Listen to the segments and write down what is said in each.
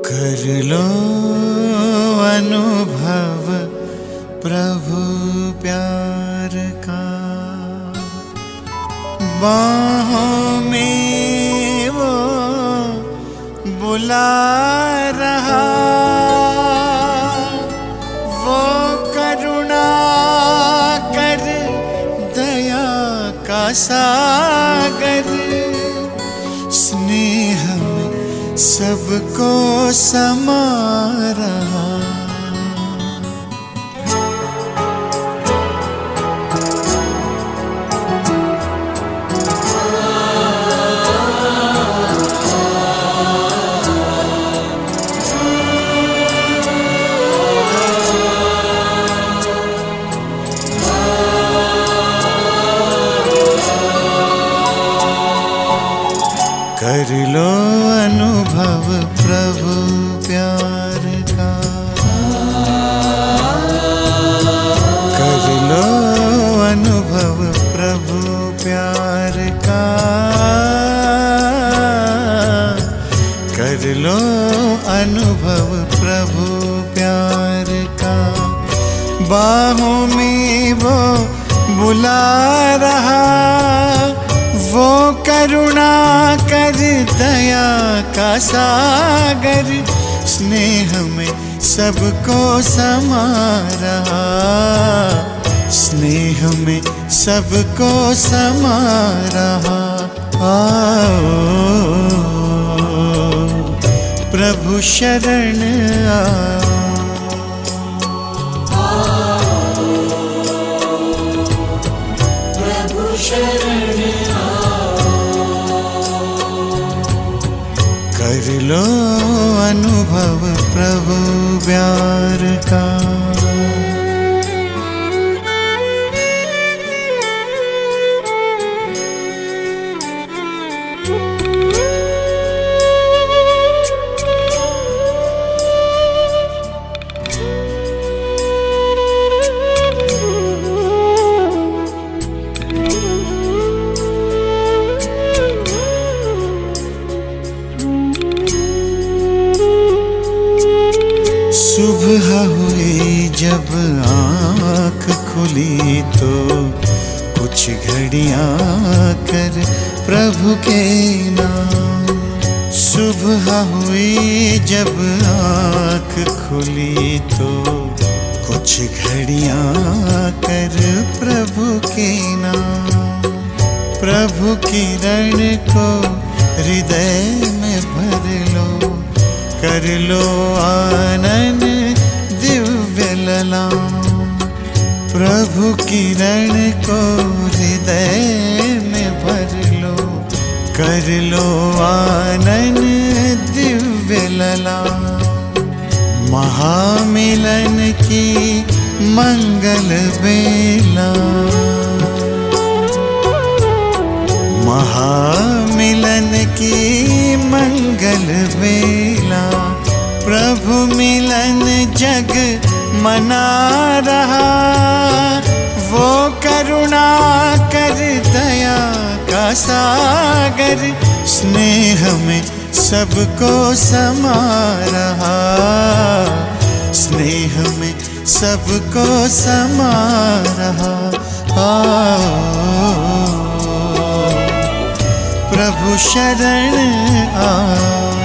कर लो अनुभव प्रभु प्यार का, बाहों में वो बुला रहा, वो करुणा कर दया का सागर, स्नेह में सबको समा रहा। कर लो अनुभव प्रभु प्यार का, कर लो अनुभव प्रभु प्यार का, कर लो अनुभव प्रभु प्यार का, बाहों में वो बुला रहा, वो करुणा कर दया का सागर, स्नेह में सबको समा रहा, स्नेह में सबको समा रहा। आओ प्रभु शरण आओ, प्रभु शरण कर लो अनुभव प्रभु प्यार का। सुबह हुई जब आँख खुली तो कुछ घड़ियाँ कर प्रभु के नाम, सुबह हुई जब आँख खुली तो कुछ घड़ियाँ कर प्रभु के नाम, प्रभु किरण को हृदय में भर लो, कर लो आनंद दिव्य ललाम, प्रभु किरण को हृदय में भर लो, कर लो आनंद दिव्य ललाम, महामिलन की मंगल बेला, महामिलन की मंगल बेला, प्रभु मिलन जग मना रहा, वो करुणा कर दया का सागर, स्नेह में सबको समा रहा, स्नेह में सबको समा रहा। प्रभु शरण आओ,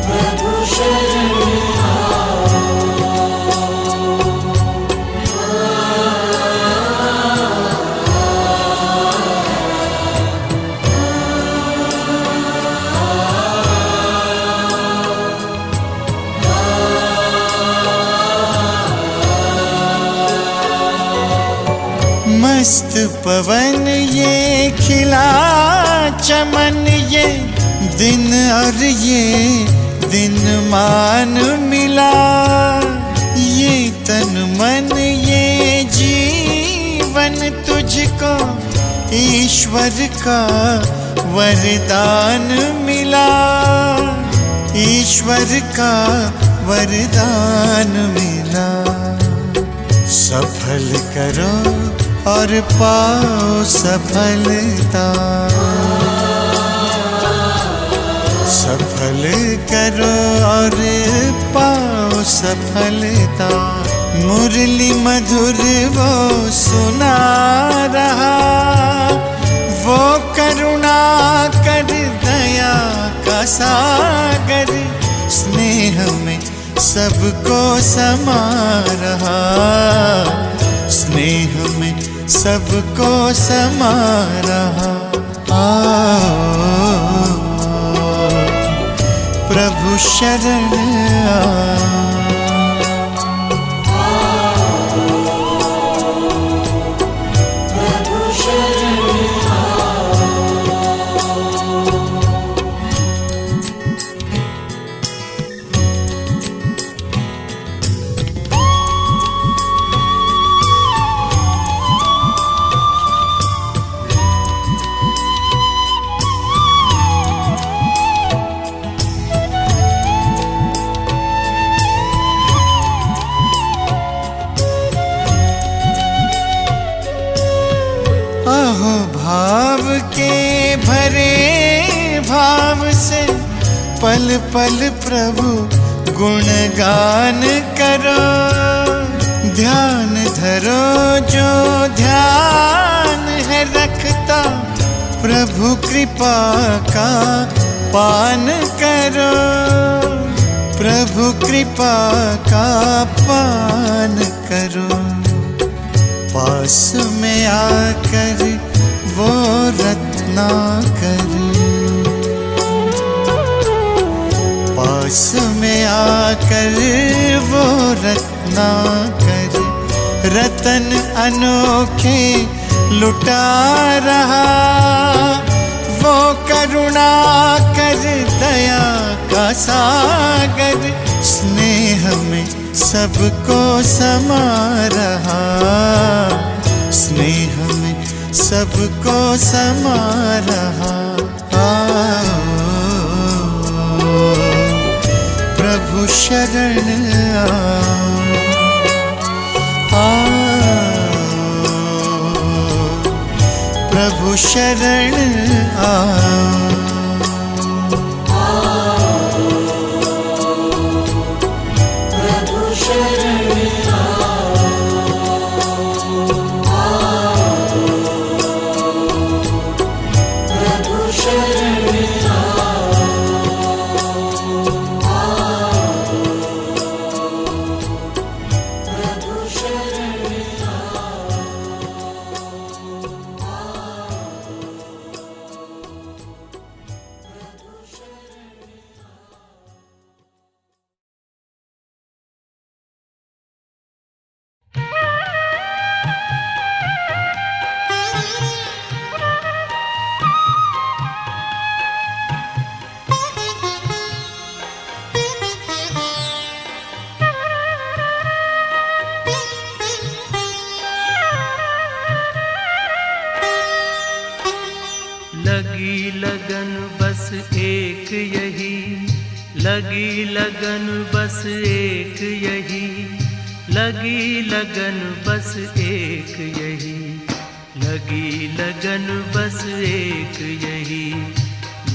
प्रभु शरण मस्त पवन ये खिला चमन, ये दिन और ये दिन मान मिला, ये तन मन ये जीवन तुझको ईश्वर का वरदान मिला, ईश्वर का वरदान मिला। सफल करो और पाओ सफलता। सफल करो और पाओ सफलता। मुरली मधुर वो सुना रहा, वो करुणा कर दया का सागर, स्नेह में सबको समा रहा, स्नेह में सबको समा रहा। प्रभु शरण प्रभु शरण भाव के भरे भाव से पल पल प्रभु गुणगान करो। ध्यान धरो जो ध्यान है रखता, प्रभु कृपा का पान करो, प्रभु कृपा का पान करो। पास में आकर वो रत्नाकर, पास में आकर वो रत्नाकर, रतन अनोखे लुटा रहा। वो करुणा कर दया का सागर, स्नेह में सबको समा रहा, स्नेह में सबको समा रहा। प्रभु शरण प्रभु शरण प्रभु शरण प्रभु शरण लगी लगन बस एक यही, लगी लगन बस एक यही, लगी लगन बस एक यही, लगी लगन बस एक यही,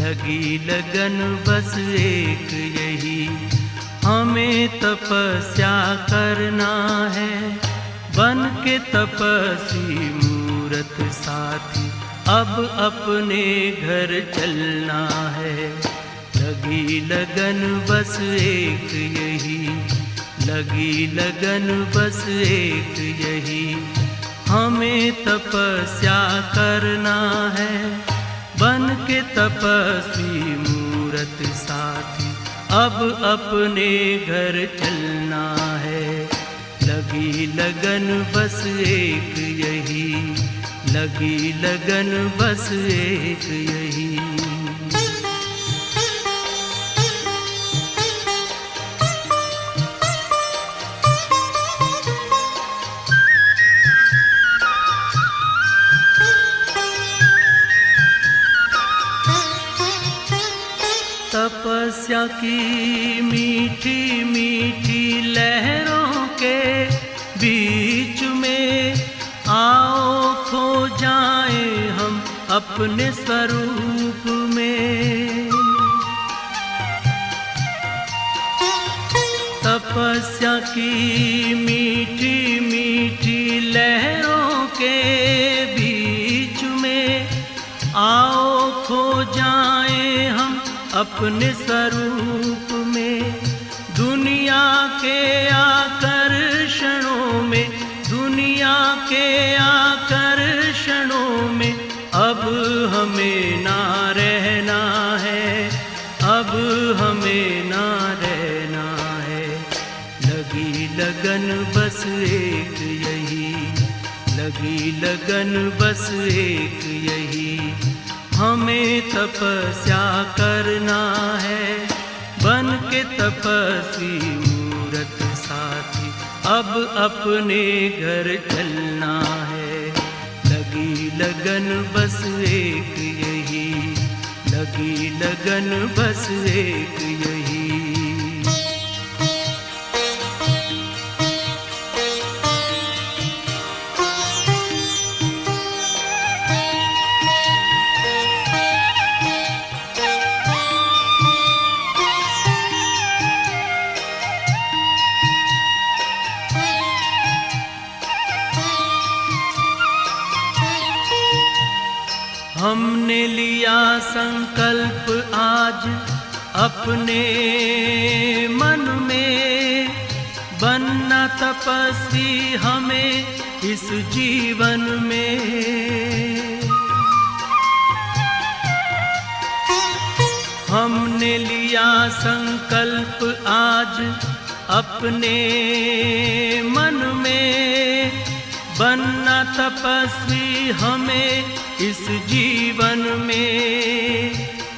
लगी लगन बस एक यही। हमें तपस्या करना है, बन के तपस्वी मूरत साथी, अब अपने घर चलना है। लगी लगन बस एक यही, लगी लगन बस एक यही। हमें तपस्या करना है, बन के तपस्वी मूरत साथी, अब अपने घर चलना है। लगी लगन बस एक यही, लगी लगन बस एक यही। तपस्या की मीठी मीठी लहरों के बीच में आओ खो जाएं हम अपने स्वरूप में। तपस्या की मीठी मीठी लहरों के बीच में, आओ खो जाएं हम अपने स्वरूप में। दुनिया के आकर्षणों में, दुनिया के आकर्षणों में अब हमें ना रहना है, अब हमें ना रहना है। लगी लगन बस एक यही, लगी लगन बस एक यही, हमें तपस्या करना है। बन के तपस्वी मूरत साथी अब अपने घर चलना है। लगी लगन बस एक यही, लगी लगन बस एक यही। हमने लिया संकल्प आज अपने मन में, बनना तपस्वी हमें इस जीवन में। हमने लिया संकल्प आज अपने मन में, बनना तपस्वी हमें इस जीवन में।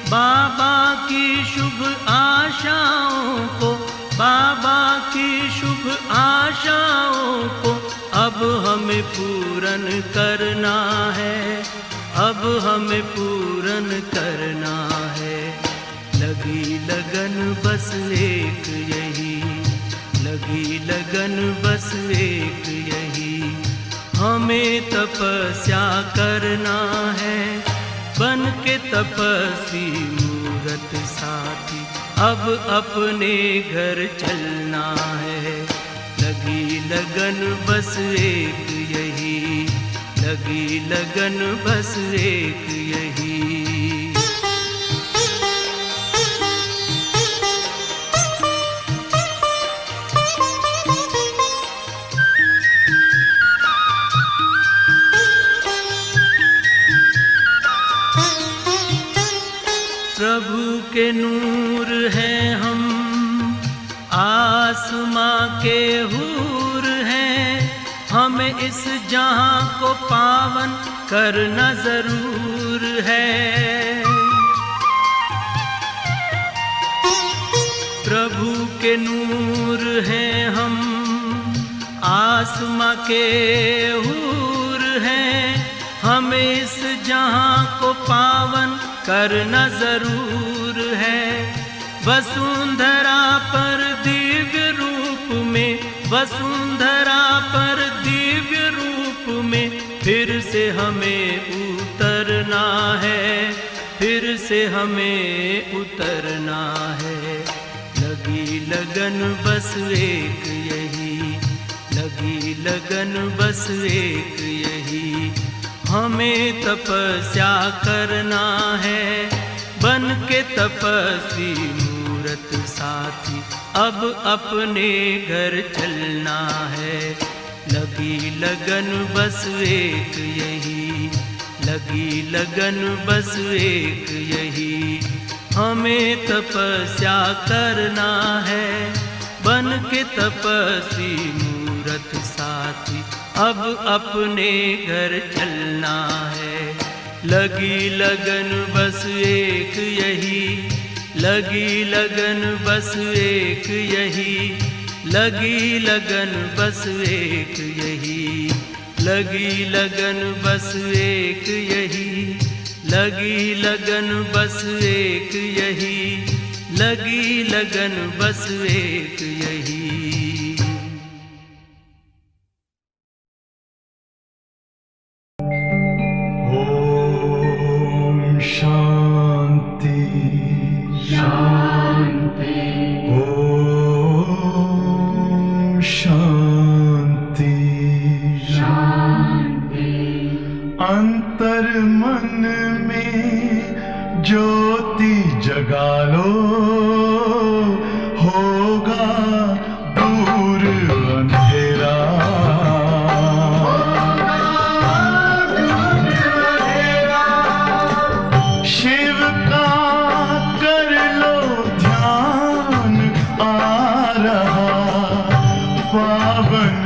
बाबा की शुभ आशाओं को, बाबा की शुभ आशाओं को अब हमें पूर्ण करना है, अब हमें पूर्ण करना है। लगी लगन बस एक यही, लगी लगन बस एक यही, हमें तपस्या करना है। बन के तपस्वी मूरत साथी अब अपने घर चलना है। लगी लगन बस एक यही, लगी लगन बस एक यही। प्रभु के नूर हैं हम, आसमां के हूर हैं, हमें इस जहां को पावन करना जरूर है। प्रभु के नूर हैं हम, आसमां के हूर हैं, हमें इस जहां को पावन करना जरूर है। वसुंधरा पर दिव्य रूप में, वसुंधरा पर दिव्य रूप में फिर से हमें उतरना है, फिर से हमें उतरना है। लगी लगन बस एक यही, लगी लगन बस एक यही, हमें तपस्या करना है। बन के तपस्वी मूरत साथी अब अपने घर चलना है। लगी लगन बस एक यही, लगी लगन बस एक यही, हमें तपस्या करना है। बन के तपस्वी मूरत साथी अब अपने घर चलना है। लगी लगन बस एक यही, लगी लगन बस एक यही, लगी लगन बस एक यही, लगी लगन बस एक यही, लगी लगन बस एक यही, लगी लगन बस एक यही। शांति। अंतर मन में ज्योति जगा लो, होगा दूर अंधेरा। शिव का कर लो ध्यान, आ रहा पावन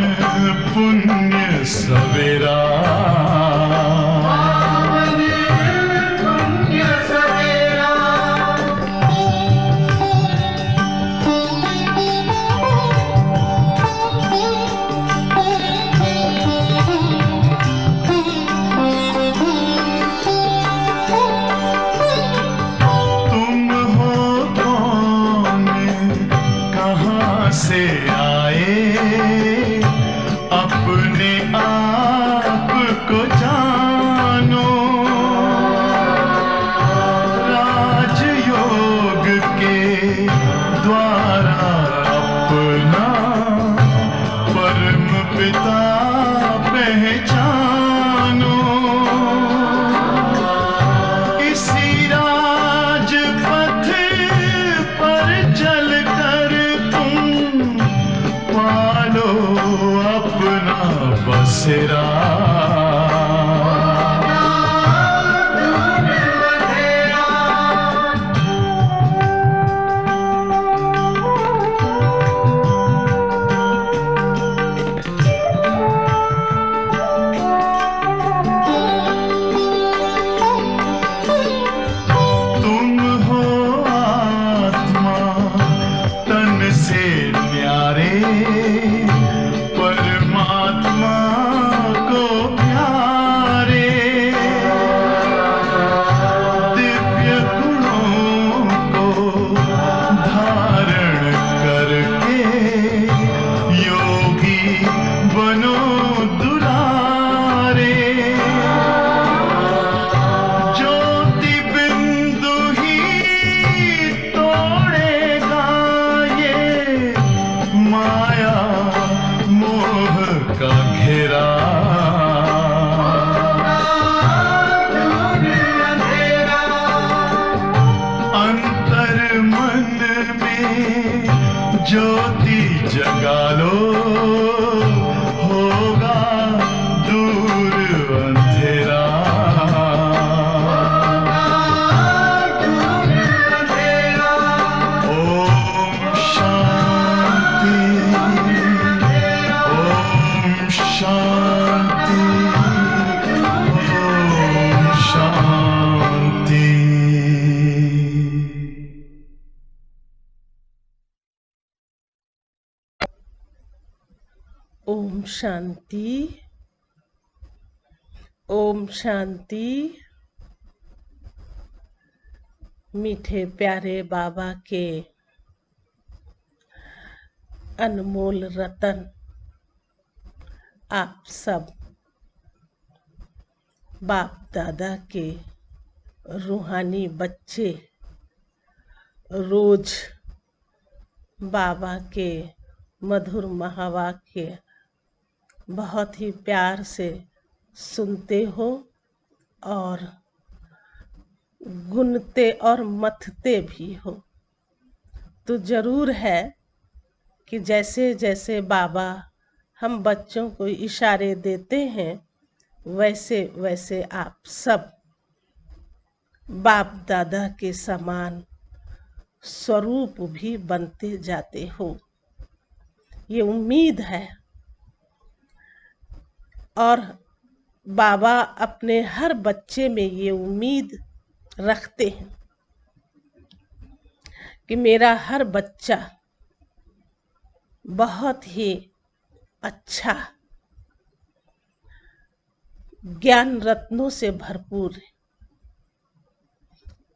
पुण्य सवेरा। से आए अपने आप को जानो, राजयोग के द्वारा अपना परम पिता पहचानो। इसी राजपथ पर चलकर पालो अपना बसेरा। तुम हो आत्मा तन से न्यारे, परमात्मा को प्यारे। दिव्य गुणों को धारण करके योगी बनो दुलारे। ज्योति बिंदु ही तोड़ेगा ये माया मोह का घेरा। अंतर मन में ज्योति जगा लो, होगा दूर अंधेरा। ओम शांति, ओम शांति, ओम शांति। ओम शांति, ओम शांति। मीठे प्यारे बाबा के अनमोल रतन आप सब बाप दादा के रूहानी बच्चे रोज बाबा के मधुर महावाक्य बहुत ही प्यार से सुनते हो और गुनते और मथते भी हो। तो जरूर है कि जैसे जैसे बाबा हम बच्चों को इशारे देते हैं वैसे वैसे आप सब बाप दादा के समान स्वरूप भी बनते जाते हो, ये उम्मीद है। और बाबा अपने हर बच्चे में ये उम्मीद रखते हैं कि मेरा हर बच्चा बहुत ही अच्छा ज्ञान रत्नों से भरपूर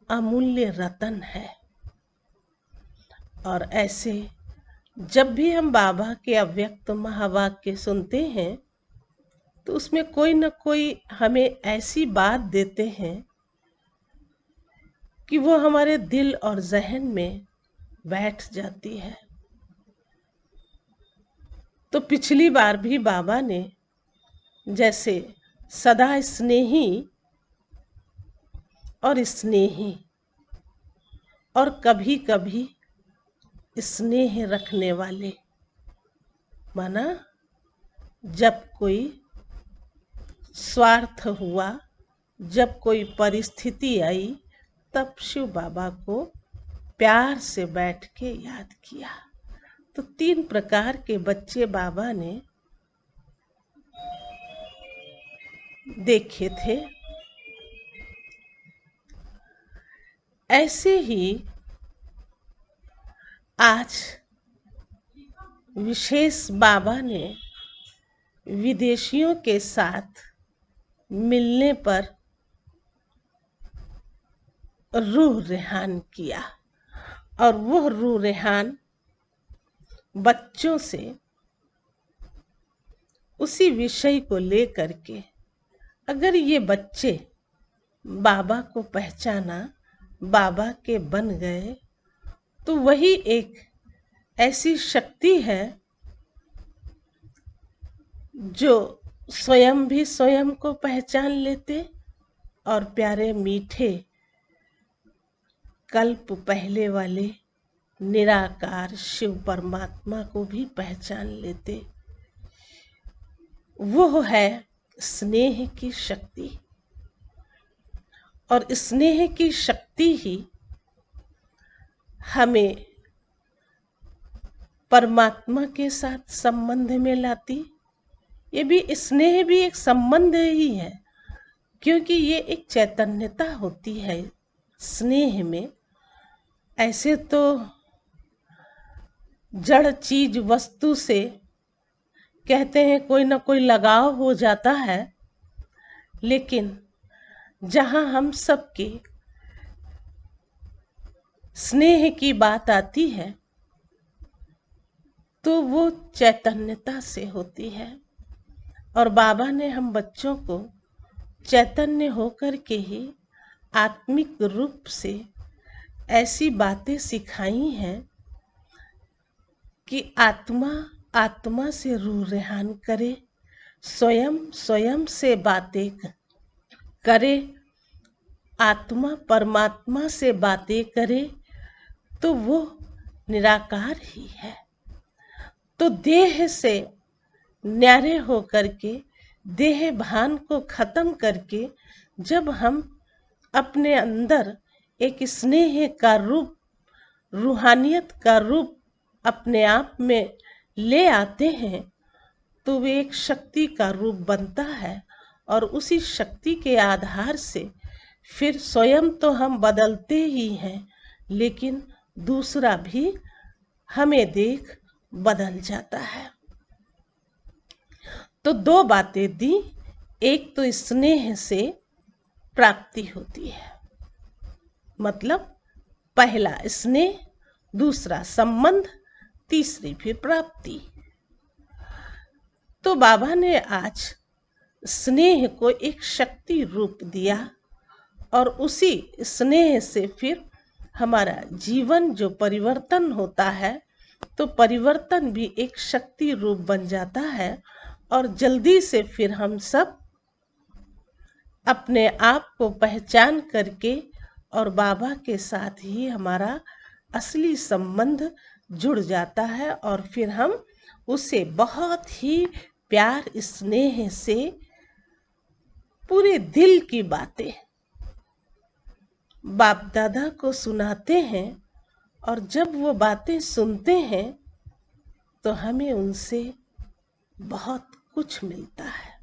अमूल्य रतन है। और ऐसे जब भी हम बाबा के अव्यक्त महावाक्य सुनते हैं तो उसमें कोई न कोई हमें ऐसी बात देते हैं कि वो हमारे दिल और जहन में बैठ जाती है। तो पिछली बार भी बाबा ने जैसे सदा स्नेही और स्नेही, और कभी कभी स्नेह रखने वाले। माना जब कोई स्वार्थ हुआ, जब कोई परिस्थिति आई, तब शिव बाबा को प्यार से बैठ के याद किया। तो 3 प्रकार के बच्चे बाबा ने देखे थे। ऐसे ही आज विशेष बाबा ने विदेशियों के साथ मिलने पर रूह रेहान किया, और वह रूह रेहान बच्चों से उसी विषय को लेकर के, अगर ये बच्चे बाबा को पहचाना, बाबा के बन गए, तो वही एक ऐसी शक्ति है जो स्वयं भी स्वयं को पहचान लेते और प्यारे मीठे कल्प पहले वाले निराकार शिव परमात्मा को भी पहचान लेते। वो है स्नेह की शक्ति, और स्नेह की शक्ति ही हमें परमात्मा के साथ संबंध में लाती। ये भी स्नेह भी एक संबंध ही है, क्योंकि ये एक चैतन्यता होती है स्नेह में। ऐसे तो जड़ चीज वस्तु से कहते हैं कोई ना कोई लगाव हो जाता है, लेकिन जहाँ हम सबके स्नेह की बात आती है तो वो चैतन्यता से होती है। और बाबा ने हम बच्चों को चैतन्य होकर के ही आत्मिक रूप से ऐसी बातें सिखाई हैं कि आत्मा आत्मा से रूह रेहान करे, स्वयं स्वयं से बातें करे, आत्मा परमात्मा से बातें करे, तो वो निराकार ही है। तो देह से न्यारे होकर के, देह भान को खत्म करके, जब हम अपने अंदर एक स्नेह का रूप, रूहानियत का रूप अपने आप में ले आते हैं, तो वे एक शक्ति का रूप बनता है। और उसी शक्ति के आधार से फिर स्वयं तो हम बदलते ही हैं, लेकिन दूसरा भी हमें देख बदल जाता है। तो 2 बातें दी, एक तो स्नेह से प्राप्ति होती है, मतलब पहला स्नेह, दूसरा संबंध, तीसरी फिर प्राप्ति। तो बाबा ने आज स्नेह को एक शक्ति रूप दिया, और उसी स्नेह से फिर हमारा जीवन जो परिवर्तन होता है, तो परिवर्तन भी एक शक्ति रूप बन जाता है। और जल्दी से फिर हम सब अपने आप को पहचान करके, और बाबा के साथ ही हमारा असली संबंध जुड़ जाता है, और फिर हम उसे बहुत ही प्यार स्नेह से पूरे दिल की बातें बाप दादा को सुनाते हैं। और जब वो बातें सुनते हैं तो हमें उनसे बहुत कुछ मिलता है।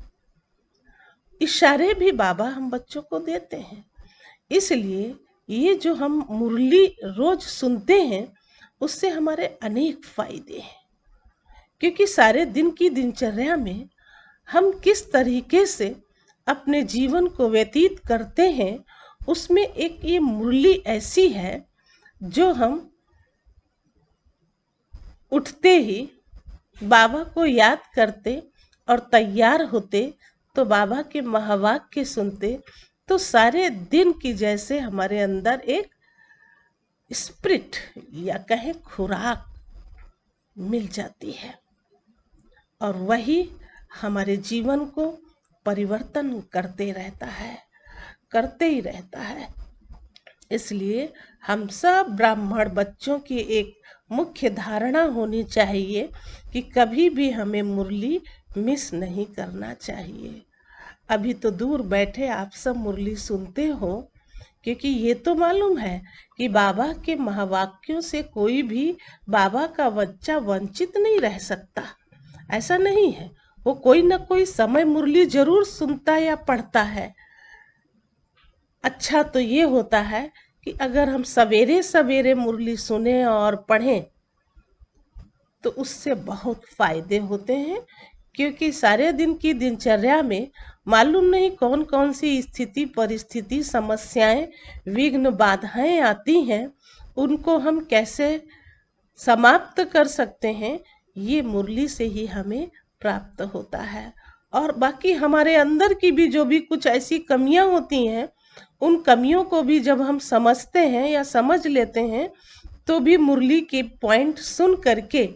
इशारे भी बाबा हम बच्चों को देते हैं। इसलिए ये जो हम मुरली रोज सुनते हैं, उससे हमारे अनेक फायदे हैं, क्योंकि सारे दिन की दिनचर्या में हम किस तरीके से अपने जीवन को व्यतीत करते हैं, उसमें एक ये मुरली ऐसी है जो हम उठते ही बाबा को याद करते और तैयार होते, तो बाबा के महावाक्य सुनते, तो सारे दिन की जैसे हमारे अंदर एक स्पिरिट या कहें खुराक मिल जाती है, और वही हमारे जीवन को परिवर्तन करते ही रहता है। इसलिए हम सब ब्राह्मण बच्चों की एक मुख्य धारणा होनी चाहिए कि कभी भी हमें मुरली मिस नहीं करना चाहिए। अभी तो दूर बैठे आप सब मुरली सुनते हो, क्योंकि ये तो मालूम है कि बाबा के महावाक्यों से कोई भी बाबा का बच्चा वंचित नहीं रह सकता। ऐसा नहीं है, वो कोई ना कोई समय मुरली जरूर सुनता या पढ़ता है। अच्छा तो ये होता है कि अगर हम सवेरे सवेरे मुरली सुने और पढ़ें तो उससे बहुत फायदे होते हैं, क्योंकि सारे दिन की दिनचर्या में मालूम नहीं कौन कौन सी स्थिति परिस्थिति समस्याएं विघ्न बाधाएं आती हैं, उनको हम कैसे समाप्त कर सकते हैं, ये मुरली से ही हमें प्राप्त होता है। और बाकी हमारे अंदर की भी जो भी कुछ ऐसी कमियां होती हैं, उन कमियों को भी जब हम समझते हैं या समझ लेते हैं तो भी मुरली के पॉइंट सुन करके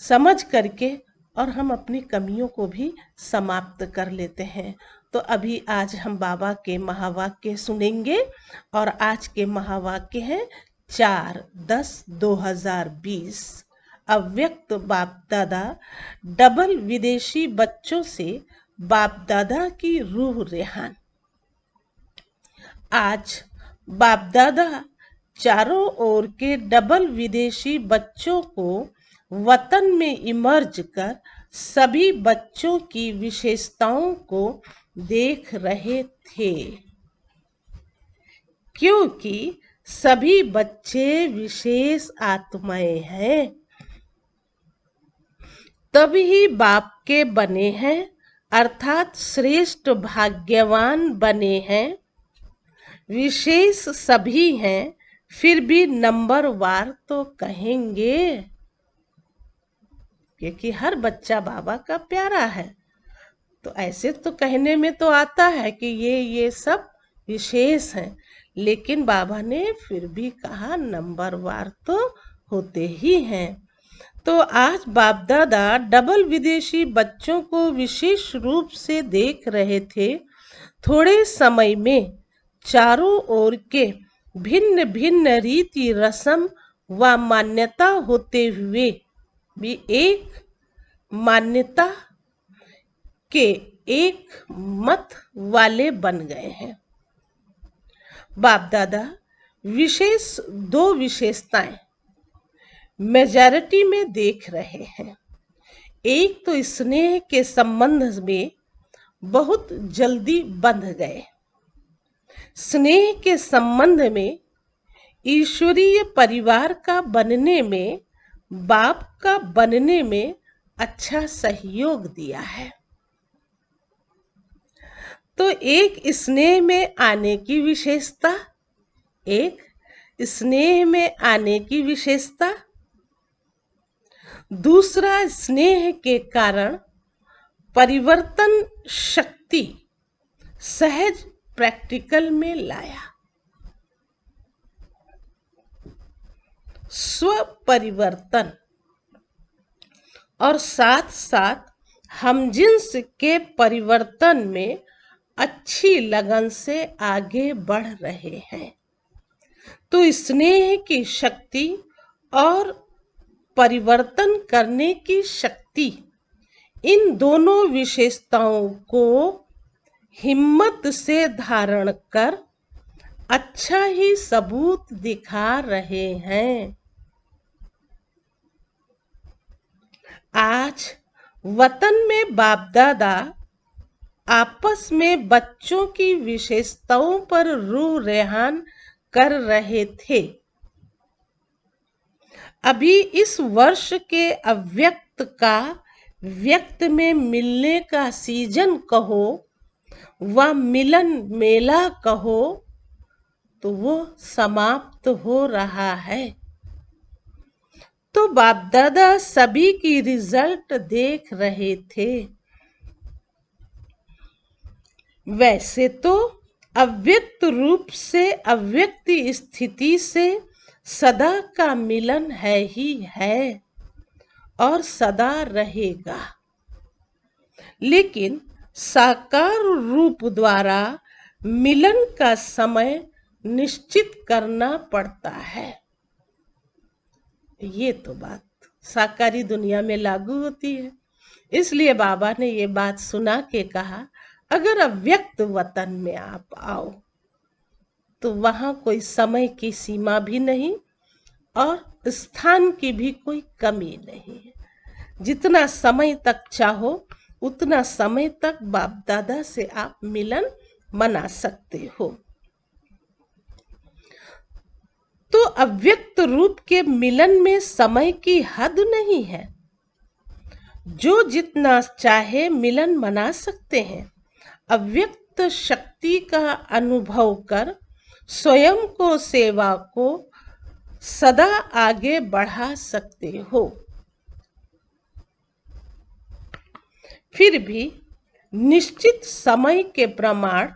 समझ करके और हम अपनी कमियों को भी समाप्त कर लेते हैं। तो अभी आज हम बाबा के महावाक्य सुनेंगे और आज के महावाक्य हैं 4/10/2020। अव्यक्त बाप दादा डबल विदेशी बच्चों से बाप दादा की रूह रेहान। आज बाप दादा चारों ओर के डबल विदेशी बच्चों को वतन में इमर्ज कर सभी बच्चों की विशेषताओं को देख रहे थे, क्योंकि सभी बच्चे विशेष आत्माएं हैं, तभी बाप के बने हैं, अर्थात श्रेष्ठ भाग्यवान बने हैं। विशेष सभी हैं, फिर भी नंबरवार तो कहेंगे, क्योंकि हर बच्चा बाबा का प्यारा है। तो ऐसे तो कहने में तो आता है कि ये सब विशेष हैं, लेकिन बाबा ने फिर भी कहा नंबरवार तो होते ही हैं। तो आज बाप दादा डबल विदेशी बच्चों को विशेष रूप से देख रहे थे। थोड़े समय में चारों ओर के भिन्न भिन्न रीति रस्म व मान्यता होते हुए भी एक मान्यता के एक मत वाले बन गए हैं। बाप दादा विशेष दो विशेषताएं मेजॉरिटी में देख रहे हैं। एक तो स्नेह के संबंध में बहुत जल्दी बंध गए। स्नेह के संबंध में ईश्वरीय परिवार का बनने में, बाप का बनने में अच्छा सहयोग दिया है। तो एक स्नेह में आने की विशेषता, एक स्नेह में आने की विशेषता, दूसरा स्नेह के कारण परिवर्तन शक्ति सहज प्रैक्टिकल में लाया। स्व परिवर्तन और साथ साथ हमजिन्स के परिवर्तन में अच्छी लगन से आगे बढ़ रहे हैं। तो स्नेह की शक्ति और परिवर्तन करने की शक्ति, इन दोनों विशेषताओं को हिम्मत से धारण कर अच्छा ही सबूत दिखा रहे हैं। आज वतन में बाप दादा आपस में बच्चों की विशेषताओं पर रूह रेहान कर रहे थे। अभी इस वर्ष के अव्यक्त का व्यक्त में मिलने का सीजन कहो व मिलन मेला कहो तो वो समाप्त हो रहा है। तो बाप दादा सभी की रिजल्ट देख रहे थे। वैसे तो अव्यक्त रूप से अव्यक्त स्थिति से सदा का मिलन है ही है और सदा रहेगा, लेकिन साकार रूप द्वारा मिलन का समय निश्चित करना पड़ता है। ये तो बात साकारी दुनिया में लागू होती है। इसलिए बाबा ने ये बात सुना के कहा, अगर अव्यक्त वतन में आप आओ तो वहां कोई समय की सीमा भी नहीं और स्थान की भी कोई कमी नहीं है। जितना समय तक चाहो उतना समय तक बाप दादा से आप मिलन मना सकते हो। तो अव्यक्त रूप के मिलन में समय की हद नहीं है। जो जितना चाहे मिलन मना सकते हैं। अव्यक्त शक्ति का अनुभव कर स्वयं को सेवा को सदा आगे बढ़ा सकते हो। फिर भी निश्चित समय के प्रमाण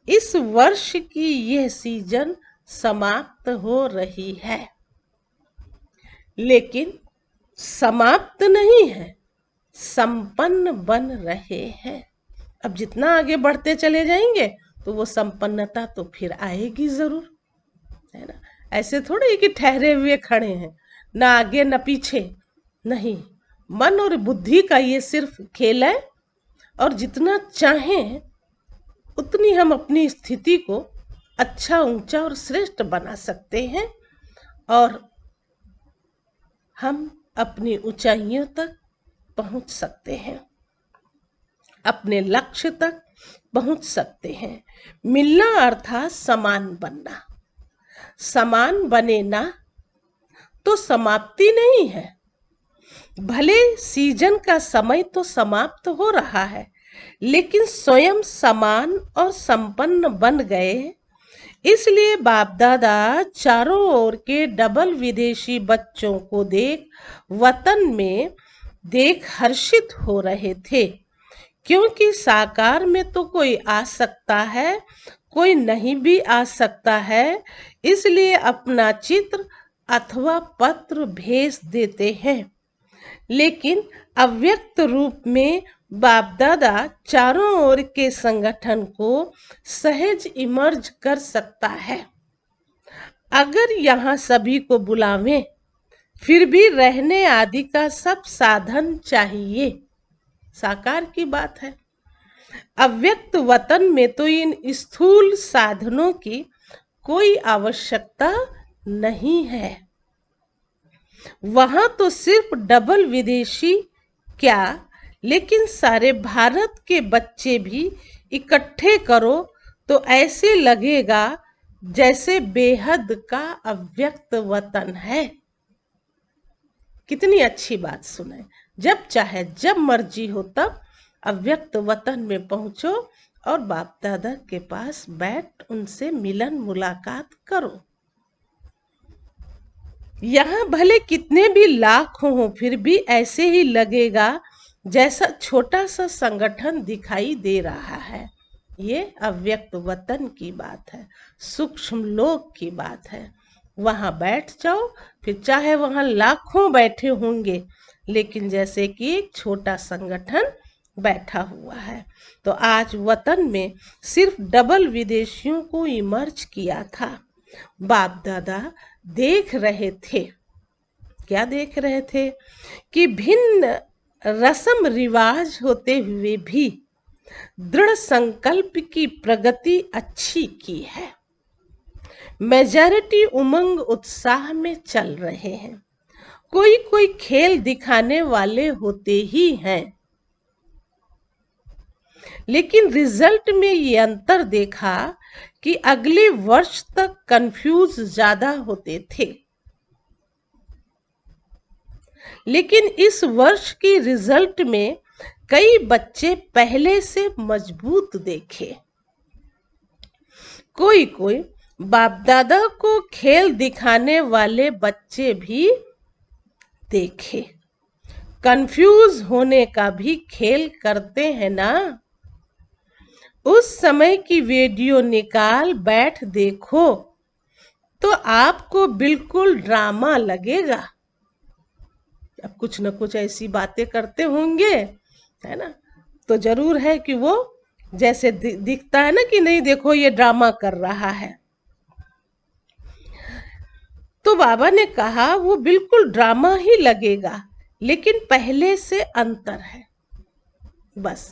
इस वर्ष की यह सीजन समाप्त हो रही है, लेकिन समाप्त नहीं है, संपन्न बन रहे हैं। अब जितना आगे बढ़ते चले जाएंगे तो वो संपन्नता तो फिर आएगी जरूर, है ना। ऐसे थोड़े कि ठहरे हुए खड़े हैं, ना आगे ना पीछे, नहीं। मन और बुद्धि का ये सिर्फ खेल है और जितना चाहें उतनी हम अपनी स्थिति को अच्छा, ऊंचा और श्रेष्ठ बना सकते हैं और हम अपनी ऊंचाइयों तक पहुंच सकते हैं, अपने लक्ष्य तक पहुंच सकते हैं। मिलना अर्थात समान बनना। समान बने ना तो समाप्ति नहीं है। भले सीजन का समय तो समाप्त हो रहा है, लेकिन स्वयं समान और संपन्न बन गए। इसलिए बाप दादा चारों ओर के डबल विदेशी बच्चों को देख वतन में देख हर्षित हो रहे थे, क्योंकि साकार में तो कोई आ सकता है, कोई नहीं भी आ सकता है। इसलिए अपना चित्र अथवा पत्र भेज देते हैं, लेकिन अव्यक्त रूप में बाप दादा चारों ओर के संगठन को सहज इमर्ज कर सकता है। अगर यहाँ सभी को बुलावें, फिर भी रहने आदि का सब साधन चाहिए। साकार की बात है। अव्यक्त वतन में तो इन स्थूल साधनों की कोई आवश्यकता नहीं है। वहां तो सिर्फ डबल विदेशी क्या, लेकिन सारे भारत के बच्चे भी इकट्ठे करो तो ऐसे लगेगा जैसे बेहद का अव्यक्त वतन है। कितनी अच्छी बात सुने। जब चाहे जब मर्जी हो तब अव्यक्त वतन में पहुंचो और बाप दादा के पास बैठ उनसे मिलन मुलाकात करो। यहाँ भले कितने भी लाख हो, फिर भी ऐसे ही लगेगा जैसा छोटा सा संगठन दिखाई दे रहा है। ये अव्यक्त वतन की बात है, सूक्ष्म लोक की बात है। वहां बैठ जाओ, फिर चाहे वहां लाखों बैठे होंगे, लेकिन जैसे कि एक छोटा संगठन बैठा हुआ है। तो आज वतन में सिर्फ डबल विदेशियों को इमर्ज किया था। बाप दादा देख रहे थे, क्या देख रहे थे कि भिन्न रस्म रिवाज होते हुए भी दृढ़ संकल्प की प्रगति अच्छी की है। मेजॉरिटी उमंग उत्साह में चल रहे हैं। कोई कोई खेल दिखाने वाले होते ही हैं, लेकिन रिजल्ट में ये अंतर देखा कि अगले वर्ष तक कंफ्यूज ज्यादा होते थे, लेकिन इस वर्ष की रिजल्ट में कई बच्चे पहले से मजबूत देखे। कोई कोई बाप दादा को खेल दिखाने वाले बच्चे भी देखे। कंफ्यूज होने का भी खेल करते हैं ना। उस समय की वीडियो निकाल बैठ देखो तो आपको बिल्कुल ड्रामा लगेगा। अब कुछ न कुछ ऐसी बातें करते होंगे, है ना। तो जरूर है कि वो जैसे दिखता है ना कि नहीं देखो ये ड्रामा कर रहा है। तो बाबा ने कहा वो बिल्कुल ड्रामा ही लगेगा, लेकिन पहले से अंतर है। बस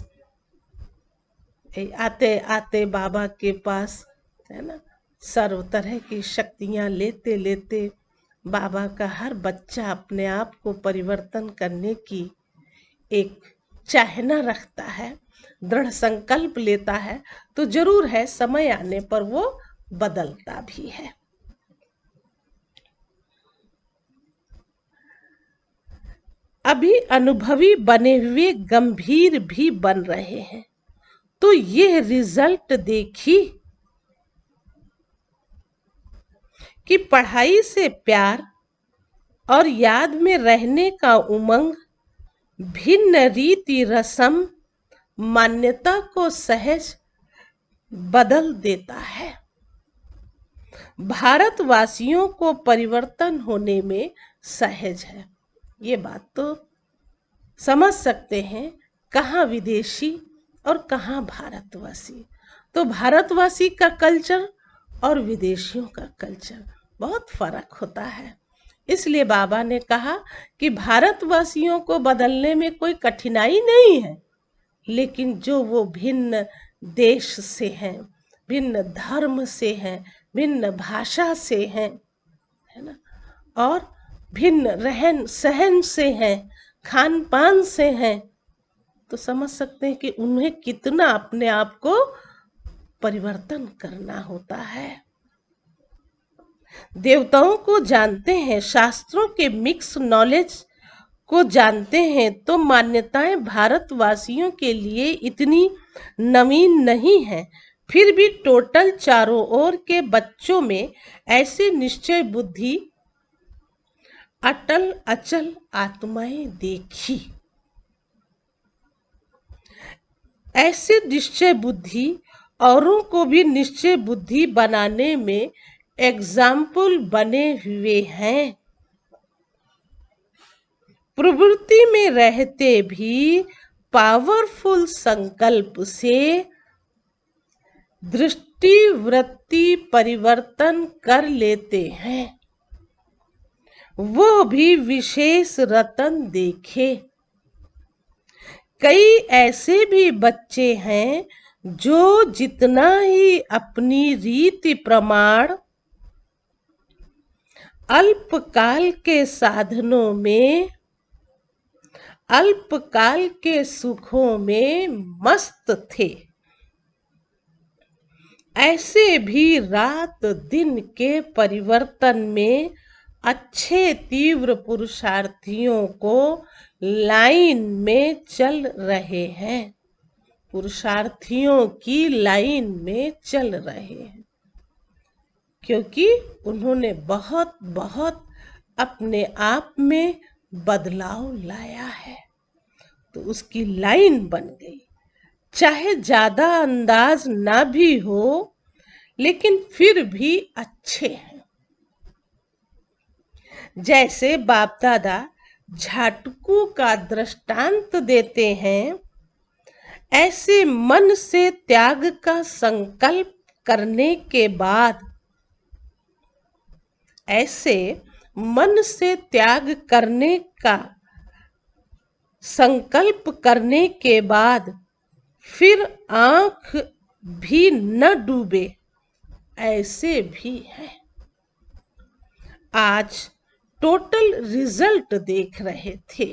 आते आते बाबा के पास है ना सर्व तरह की शक्तियां लेते लेते बाबा का हर बच्चा अपने आप को परिवर्तन करने की एक चाहना रखता है, दृढ़ संकल्प लेता है, तो जरूर है समय आने पर वो बदलता भी है। अभी अनुभवी बने हुए गंभीर भी बन रहे हैं, तो यह रिजल्ट देखी कि पढ़ाई से प्यार और याद में रहने का उमंग भिन्न रीति रस्म मान्यता को सहज बदल देता है। भारतवासियों को परिवर्तन होने में सहज है। ये बात तो समझ सकते हैं, कहाँ विदेशी और कहाँ भारतवासी। तो भारतवासी का कल्चर और विदेशियों का कल्चर बहुत फर्क होता है। इसलिए बाबा ने कहा कि भारतवासियों को बदलने में कोई कठिनाई नहीं है, लेकिन जो वो भिन्न देश से हैं, भिन्न धर्म से हैं, भिन्न भाषा से हैं, है ना, और भिन्न रहन सहन से हैं, खान पान से हैं, तो समझ सकते हैं कि उन्हें कितना अपने आप को परिवर्तन करना होता है। देवताओं को जानते हैं, शास्त्रों के मिक्स नॉलेज को जानते हैं, तो मान्यताएं भारतवासियों के लिए इतनी नवीन नहीं है। फिर भी टोटल चारों ओर के बच्चों में ऐसे निश्चय बुद्धि, अटल अचल आत्माएं देखी। ऐसे निश्चय बुद्धि औरों को भी निश्चय बुद्धि बनाने में एग्जाम्पल बने हुए हैं। प्रवृत्ति में रहते भी पावरफुल संकल्प से दृष्टि वृत्ति परिवर्तन कर लेते हैं। वो भी विशेष रतन देखे। कई ऐसे भी बच्चे हैं जो जितना ही अपनी रीति प्रमाण अल्पकाल के साधनों में, अल्पकाल के सुखों में मस्त थे, ऐसे भी रात दिन के परिवर्तन में अच्छे तीव्र पुरुषार्थियों को लाइन में चल रहे हैं, पुरुषार्थियों की लाइन में चल रहे हैं, क्योंकि उन्होंने बहुत बहुत अपने आप में बदलाव लाया है, तो उसकी लाइन बन गई। चाहे ज्यादा अंदाज ना भी हो, लेकिन फिर भी अच्छे हैं। जैसे बाप दादा झाटकू का दृष्टांत देते हैं, ऐसे मन से त्याग का संकल्प करने के बाद, ऐसे मन से त्याग करने का संकल्प करने के बाद फिर आंख भी न डूबे, ऐसे भी है। आज टोटल रिजल्ट देख रहे थे।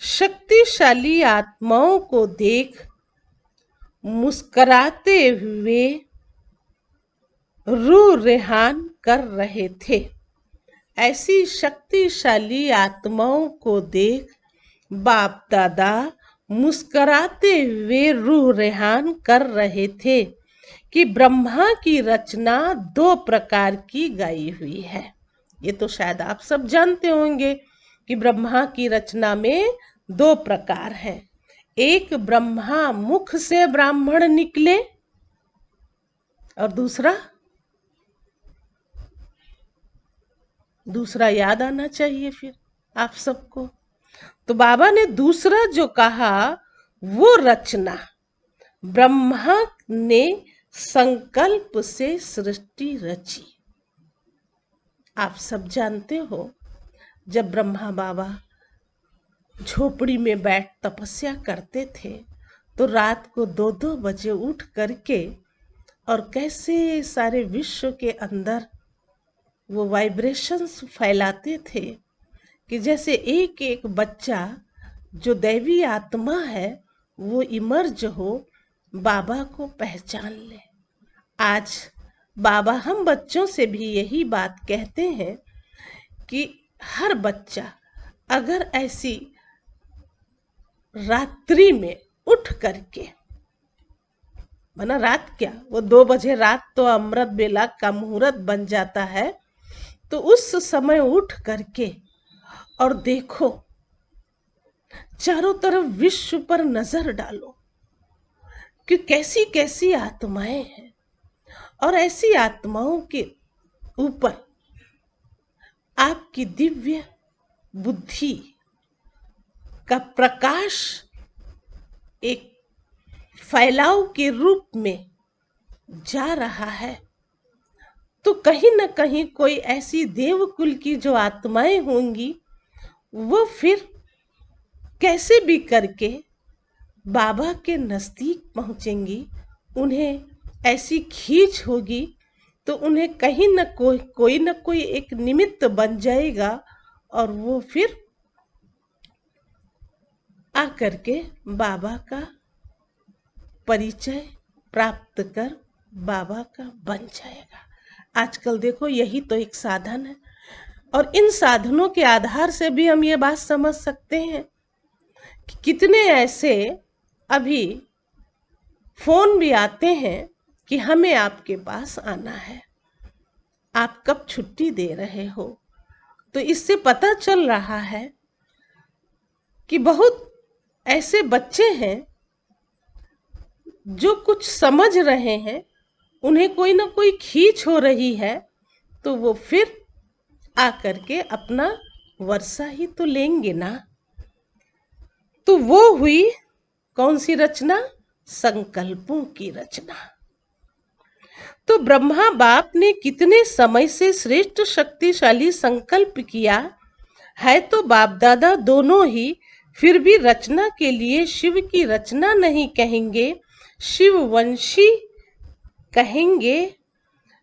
शक्तिशाली आत्माओं को देख मुस्कुराते हुए रूह रेहान कर रहे थे। ऐसी शक्तिशाली आत्माओं को देख बाप दादा मुस्कुराते हुए रूह रेहान कर रहे थे कि ब्रह्मा की रचना 2 प्रकार की गाई हुई है। ये तो शायद आप सब जानते होंगे कि ब्रह्मा की रचना में 2 प्रकार हैं। एक ब्रह्मा मुख से ब्राह्मण निकले, और दूसरा याद आना चाहिए फिर आप सबको। तो बाबा ने दूसरा जो कहा वो रचना ब्रह्मा ने संकल्प से सृष्टि रची। आप सब जानते हो, जब ब्रह्मा बाबा झोपड़ी में बैठ तपस्या करते थे तो रात को 2-2 बजे उठ करके और कैसे सारे विश्व के अंदर वो वाइब्रेशंस फैलाते थे कि जैसे एक एक बच्चा जो दैवी आत्मा है वो इमर्ज हो, बाबा को पहचान ले। आज बाबा हम बच्चों से भी यही बात कहते हैं कि हर बच्चा अगर ऐसी रात्रि में उठ करके, माना रात क्या, वो 2 बजे रात तो अमृत बेला का मुहूर्त बन जाता है, तो उस समय उठ करके और देखो, चारों तरफ विश्व पर नजर डालो कि कैसी कैसी आत्माएं हैं, और ऐसी आत्माओं के ऊपर आपकी दिव्य बुद्धि का प्रकाश एक फैलाव के रूप में जा रहा है। तो कहीं न कहीं कोई ऐसी देवकुल की जो आत्माएं होंगी वो फिर कैसे भी करके बाबा के नजदीक पहुंचेंगी। उन्हें ऐसी खींच होगी तो उन्हें कहीं न कोई न कोई एक निमित्त बन जाएगा और वो फिर आकर के बाबा का परिचय प्राप्त कर बाबा का बन जाएगा। आजकल देखो यही तो एक साधन है, और इन साधनों के आधार से भी हम ये बात समझ सकते हैं कि कितने ऐसे अभी फोन भी आते हैं कि हमें आपके पास आना है, आप कब छुट्टी दे रहे हो। तो इससे पता चल रहा है कि बहुत ऐसे बच्चे हैं जो कुछ समझ रहे हैं, उन्हें कोई ना कोई खींच हो रही है, तो वो फिर आकर के अपना वर्षा ही तो लेंगे ना। तो वो हुई कौन सी रचना? संकल्पों की रचना। तो ब्रह्मा बाप ने कितने समय से श्रेष्ठ शक्तिशाली संकल्प किया है, तो बाप दादा दोनों ही फिर भी रचना के लिए शिव की रचना नहीं कहेंगे, शिववंशी कहेंगे।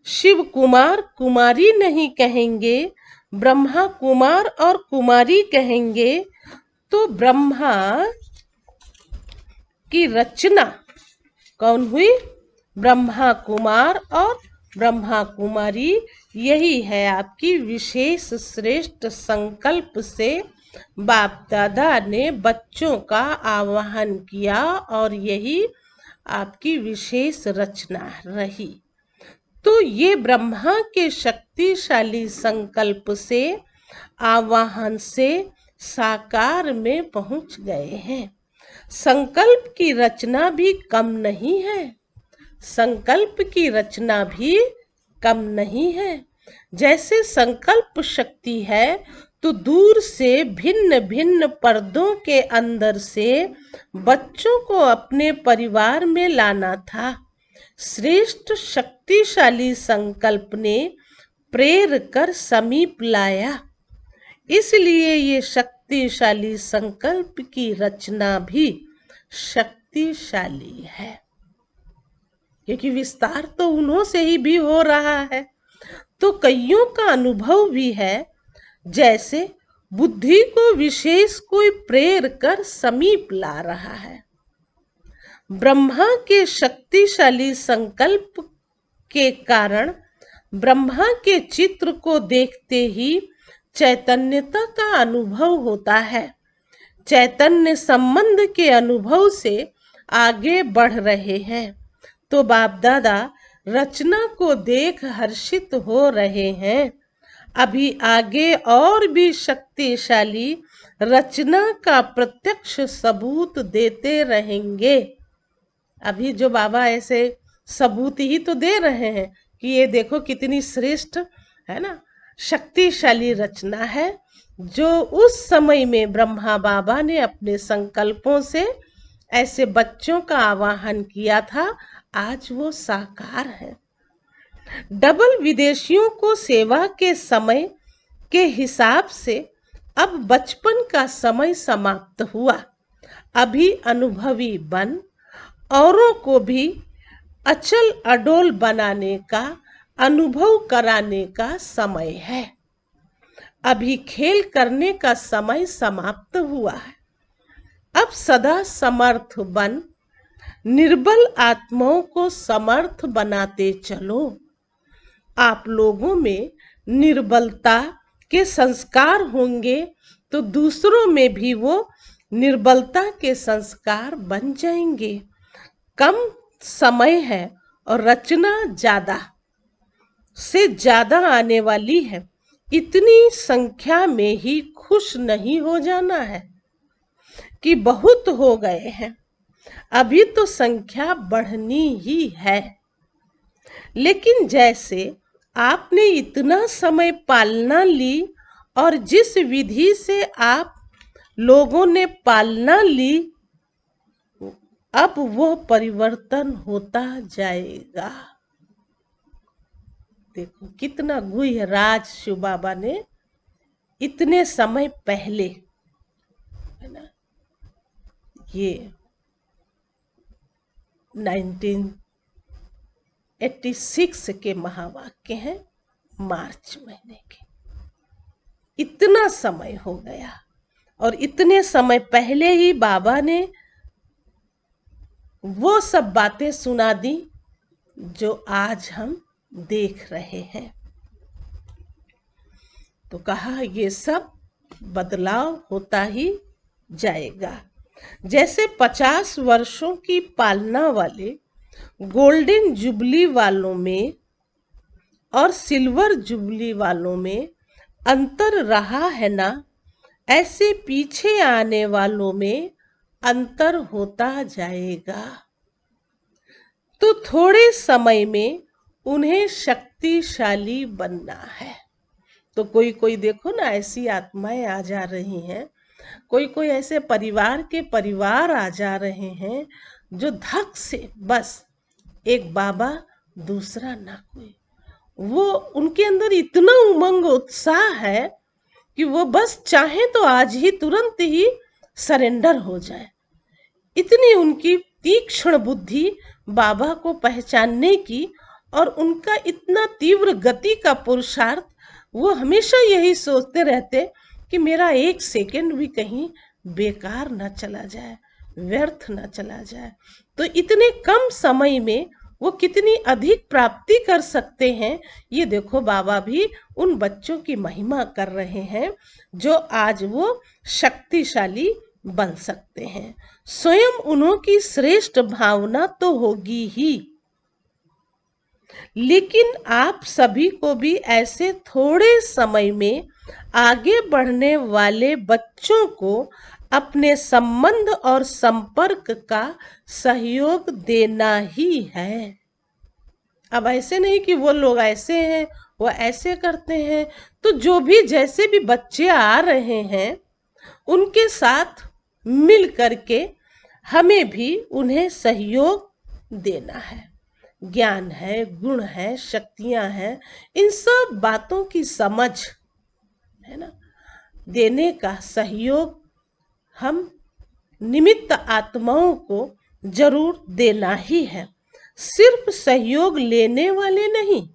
शिव कुमार कुमारी नहीं कहेंगे, ब्रह्मा कुमार और कुमारी कहेंगे। तो ब्रह्मा की रचना कौन हुई? ब्रह्मा कुमार और ब्रह्मा कुमारी। यही है आपकी विशेष श्रेष्ठ संकल्प से बाप दादा ने बच्चों का आवाहन किया, और यही आपकी विशेष रचना रही। तो ये ब्रह्मा के शक्तिशाली संकल्प से, आवाहन से साकार में पहुंच गए हैं। संकल्प की रचना भी कम नहीं है, संकल्प की रचना भी कम नहीं है। जैसे संकल्प शक्ति है तो दूर से भिन्न भिन्न पर्दों के अंदर से बच्चों को अपने परिवार में लाना था। श्रेष्ठ शक्तिशाली संकल्प ने प्रेर कर समीप लाया। इसलिए ये शक्तिशाली संकल्प की रचना भी शक्तिशाली है, क्योंकि विस्तार तो उन्हों से ही भी हो रहा है। तो कईयों का अनुभव भी है, जैसे बुद्धि को विशेष कोई प्रेर कर समीप ला रहा है। ब्रह्मा के शक्तिशाली संकल्प के कारण ब्रह्मा के चित्र को देखते ही चैतन्यता का अनुभव होता है। चैतन्य संबंध के अनुभव से आगे बढ़ रहे हैं। तो बाप दादा रचना को देख हर्षित हो रहे हैं। अभी आगे और भी शक्तिशाली रचना का प्रत्यक्ष सबूत देते रहेंगे। अभी जो बाबा ऐसे सबूत ही तो दे रहे हैं कि ये देखो कितनी श्रेष्ठ है ना, शक्तिशाली रचना है, जो उस समय में ब्रह्मा बाबा ने अपने संकल्पों से ऐसे बच्चों का आवाहन किया था, आज वो साकार है। डबल विदेशियों को सेवा के समय के हिसाब से अब बचपन का समय समाप्त हुआ। अभी अनुभवी बन औरों को भी अचल अडोल बनाने का, अनुभव कराने का समय है। अभी खेल करने का समय समाप्त हुआ है। अब सदा समर्थ बन निर्बल आत्माओं को समर्थ बनाते चलो। आप लोगों में निर्बलता के संस्कार होंगे तो दूसरों में भी वो निर्बलता के संस्कार बन जाएंगे। कम समय है और रचना ज्यादा से ज्यादा आने वाली है। इतनी संख्या में ही खुश नहीं हो जाना है कि बहुत हो गए हैं। अभी तो संख्या बढ़नी ही है। लेकिन जैसे आपने इतना समय पालना ली और जिस विधि से आप लोगों ने पालना ली, अब वो परिवर्तन होता जाएगा। देखो कितना गुह्य राज शिव बाबा ने इतने समय पहले, है ना, ये 1986 के महावाक्य हैं, मार्च महीने के। इतना समय हो गया और इतने समय पहले ही बाबा ने वो सब बातें सुना दी जो आज हम देख रहे हैं। तो कहा ये सब बदलाव होता ही जाएगा। जैसे 50 वर्षों की पालना वाले गोल्डन जुबली वालों में और सिल्वर जुबली वालों में अंतर रहा है ना, ऐसे पीछे आने वालों में अंतर होता जाएगा। तो थोड़े समय में उन्हें शक्तिशाली बनना है। तो कोई कोई देखो ना, ऐसी आत्माएं आ जा रही हैं, कोई कोई ऐसे परिवार के परिवार आ जा रहे हैं जो धक से बस एक बाबा दूसरा ना कोई, वो उनके अंदर इतना उमंग उत्साह है कि वो बस चाहे तो आज ही तुरंत ही सरेंडर हो जाए। इतनी उनकी तीक्ष्ण बुद्धि बाबा को पहचानने की और उनका इतना तीव्र गति का पुरुषार्थ, वो हमेशा यही सोचते रहते कि मेरा एक सेकंड भी कहीं बेकार ना चला जाए, व्यर्थ ना चला जाए। तो इतने कम समय में वो कितनी अधिक प्राप्ति कर सकते हैं, ये देखो बाबा भी उन बच्चों की महिमा कर रहे हैं जो आज वो शक्तिशाली बन सकते हैं। स्वयं उन्हों की श्रेष्ठ भावना तो होगी ही, लेकिन आप सभी को भी ऐसे थोड़े समय में आगे बढ़ने वाले बच्चों को अपने संबंध और संपर्क का सहयोग देना ही है। अब ऐसे नहीं कि वो लोग ऐसे हैं, वो ऐसे करते हैं। तो जो भी जैसे भी बच्चे आ रहे हैं उनके साथ मिल करके हमें भी उन्हें सहयोग देना है। ज्ञान है, गुण है, शक्तियां हैं, इन सब बातों की समझ, है ना, देने का सहयोग हम निमित्त आत्माओं को जरूर देना ही है। सिर्फ सहयोग लेने वाले नहीं,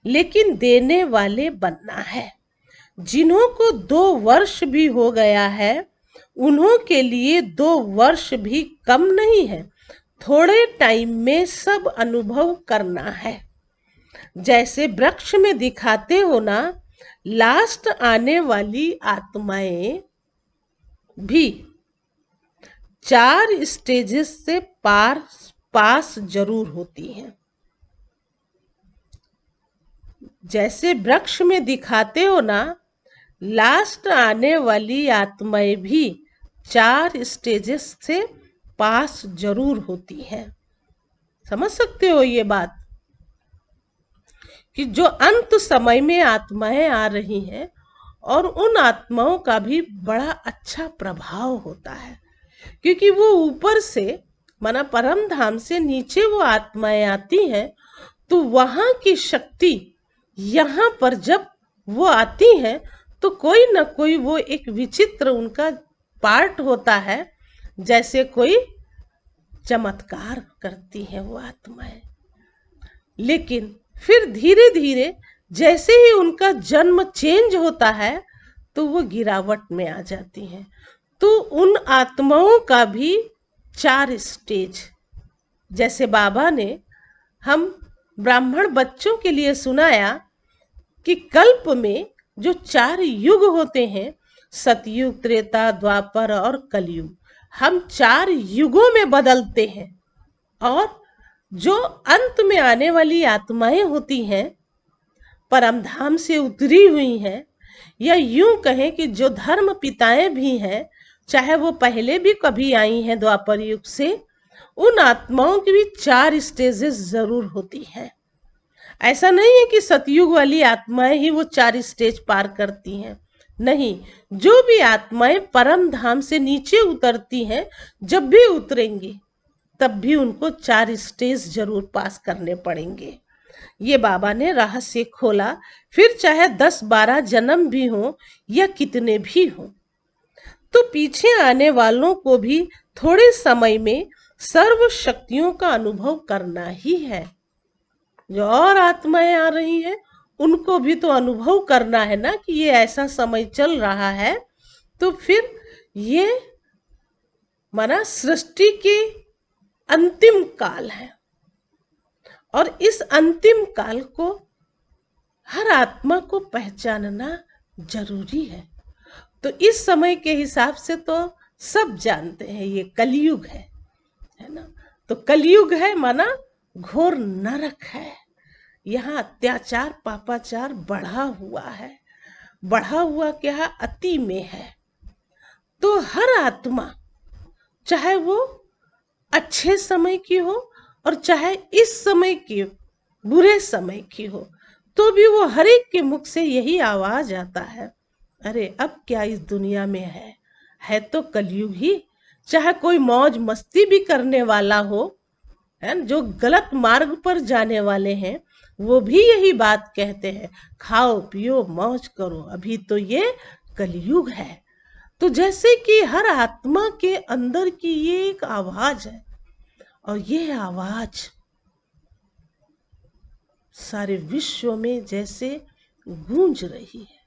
लेकिन देने वाले बनना है। जिन्हों को 2 वर्ष भी हो गया है, उन्हों के लिए 2 वर्ष भी कम नहीं है। थोड़े टाइम में सब अनुभव करना है। जैसे वृक्ष में दिखाते हो ना, लास्ट आने वाली आत्माएं भी 4 स्टेजेस से पास जरूर होती हैं। जैसे वृक्ष में दिखाते हो ना, लास्ट आने वाली आत्माएं भी 4 स्टेजेस से पास जरूर होती है। समझ सकते हो ये बात कि जो अंत समय में आत्माएं आ रही हैं और उन आत्माओं का भी बड़ा अच्छा प्रभाव होता है। क्योंकि वो ऊपर से माना परम धाम से नीचे वो आत्माएं आती हैं, तो वहां की शक्ति यहाँ पर जब वो आती हैं तो कोई ना कोई वो एक विचित्र उनका पार्ट होता है, जैसे कोई चमत्कार करती हैं वो आत्माएं। लेकिन फिर धीरे धीरे जैसे ही उनका जन्म चेंज होता है तो वो गिरावट में आ जाती हैं। तो उन आत्माओं का भी 4 स्टेज, जैसे बाबा ने हम ब्राह्मण बच्चों के लिए सुनाया कि कल्प में जो 4 युग होते हैं, सतयुग, त्रेता, द्वापर और कलयुग, हम 4 युगों में बदलते हैं। और जो अंत में आने वाली आत्माएं होती हैं, परमधाम से उतरी हुई हैं, या यूं कहें कि जो धर्म पिताएं भी हैं, चाहे वो पहले भी कभी आई हैं द्वापर युग से, उन आत्माओं की भी 4 स्टेजेस जरूर होती हैं। ऐसा नहीं है कि सतयुग वाली आत्माएं ही वो 4 स्टेज पार करती हैं, नहीं, जो भी आत्माएं परम धाम से नीचे उतरती हैं, जब भी उतरेंगी तब भी उनको 4 स्टेज जरूर पास करने पड़ेंगे। ये बाबा ने रहस्य खोला। फिर चाहे 10-12 जन्म भी हो या कितने भी हो, तो पीछे आने वालों को भी थोड़े समय में सर्व शक्तियों का अनुभव करना ही है। जो और आत्माएं आ रही हैं उनको भी तो अनुभव करना है ना कि ये ऐसा समय चल रहा है। तो फिर ये माना सृष्टि के अंतिम काल है, और इस अंतिम काल को हर आत्मा को पहचानना जरूरी है। तो इस समय के हिसाब से तो सब जानते हैं ये कलयुग है ना। तो कलयुग है माना घोर नरक है। यहाँ अत्याचार पापाचार बढ़ा हुआ है, बढ़ा हुआ क्या अति में है। तो हर आत्मा चाहे वो अच्छे समय की हो और चाहे इस समय की बुरे समय की हो, तो भी वो हर एक के मुख से यही आवाज आता है, अरे अब क्या इस दुनिया में है तो कलयुग ही। चाहे कोई मौज मस्ती भी करने वाला हो, है जो गलत मार्ग पर जाने वाले हैं, वो भी यही बात कहते हैं, खाओ पियो मौज करो, अभी तो ये कलयुग है। तो जैसे कि हर आत्मा के अंदर की ये एक आवाज है, और ये आवाज सारे विश्व में जैसे गूंज रही है,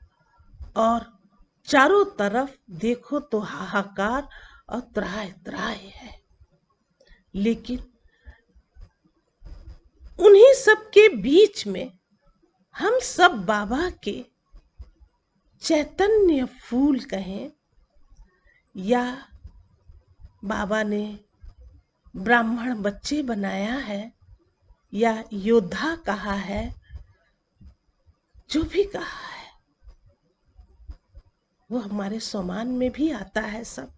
और चारों तरफ देखो तो हाहाकार और त्राह त्राह है। लेकिन उन्हीं सब के बीच में हम सब बाबा के चैतन्य फूल कहें, या बाबा ने ब्राह्मण बच्चे बनाया है, या योद्धा कहा है, जो भी कहा है वो हमारे सम्मान में भी आता है सब।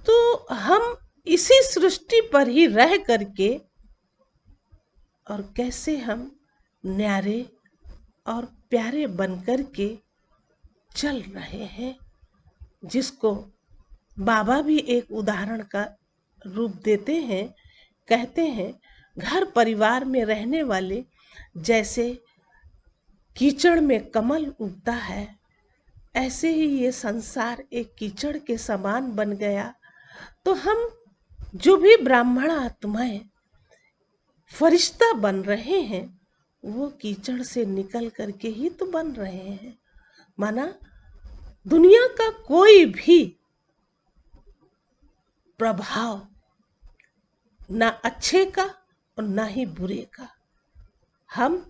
तो हम इसी सृष्टि पर ही रह करके और कैसे हम न्यारे और प्यारे बनकर के चल रहे हैं, जिसको बाबा भी एक उदाहरण का रूप देते हैं। कहते हैं घर परिवार में रहने वाले जैसे कीचड़ में कमल उगता है, ऐसे ही ये संसार एक कीचड़ के समान बन गया। तो हम जो भी ब्राह्मण आत्माएं फरिश्ता बन रहे हैं, वो कीचड़ से निकल करके ही तो बन रहे हैं। माना दुनिया का कोई भी प्रभाव ना अच्छे का और ना ही बुरे का हम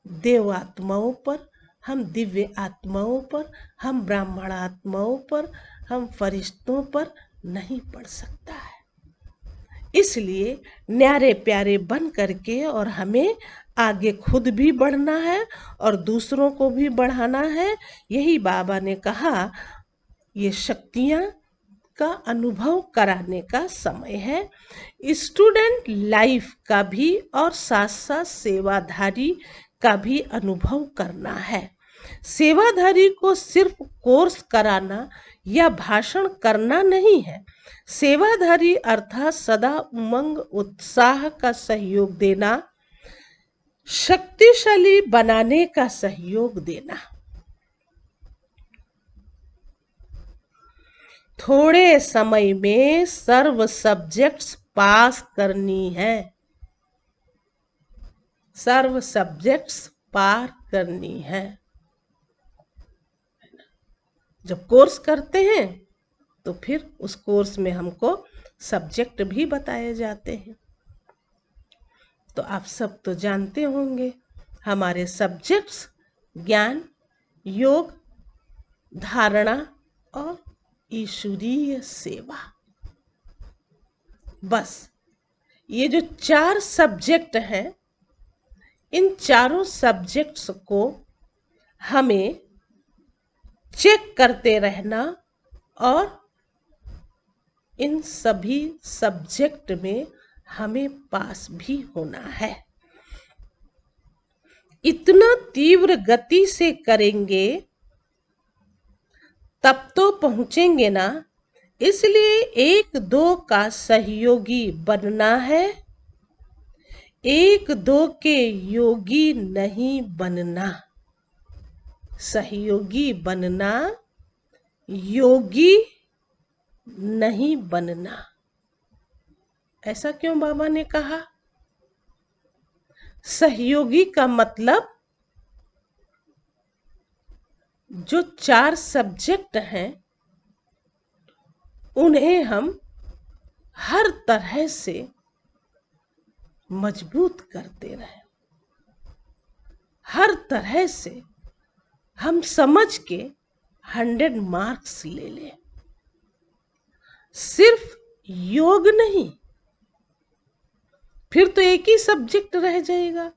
देव आत्माओं पर, हम दिव्य आत्माओं पर, हम ब्राह्मण आत्माओं पर, हम फरिश्तों पर नहीं पड़ सकता है। इसलिए न्यारे प्यारे बन करके और हमें आगे खुद भी बढ़ना है और दूसरों को भी बढ़ाना है। यही बाबा ने कहा, ये शक्तियां का अनुभव कराने का समय है। स्टूडेंट लाइफ का भी और साथ साथ सेवाधारी का भी अनुभव करना है। सेवाधारी को सिर्फ कोर्स कराना या भाषण करना नहीं है। सेवाधारी अर्थात सदा उमंग उत्साह का सहयोग देना, शक्तिशाली बनाने का सहयोग देना। थोड़े समय में सर्व सब्जेक्ट्स पास करनी है, सर्व सब्जेक्ट्स पार करनी है। जब कोर्स करते हैं तो फिर उस कोर्स में हमको सब्जेक्ट भी बताए जाते हैं। तो आप सब तो जानते होंगे हमारे सब्जेक्ट्स ज्ञान, योग, धारणा और ईश्वरीय सेवा। बस ये जो 4 सब्जेक्ट हैं, इन चारों सब्जेक्ट्स को हमें चेक करते रहना और इन सभी सब्जेक्ट में हमें पास भी होना है। इतना तीव्र गति से करेंगे तब तो पहुंचेंगे ना। इसलिए 1-2 का सहयोगी बनना है, 1-2 के योगी नहीं बनना। सहयोगी बनना, योगी नहीं बनना। ऐसा क्यों बाबा ने कहा? सहयोगी का मतलब जो 4 सब्जेक्ट हैं उन्हें हम हर तरह से मजबूत करते रहें, हर तरह से हम समझ के 100 मार्क्स ले लें। सिर्फ योग नहीं, फिर तो एक ही सब्जेक्ट रह जाएगा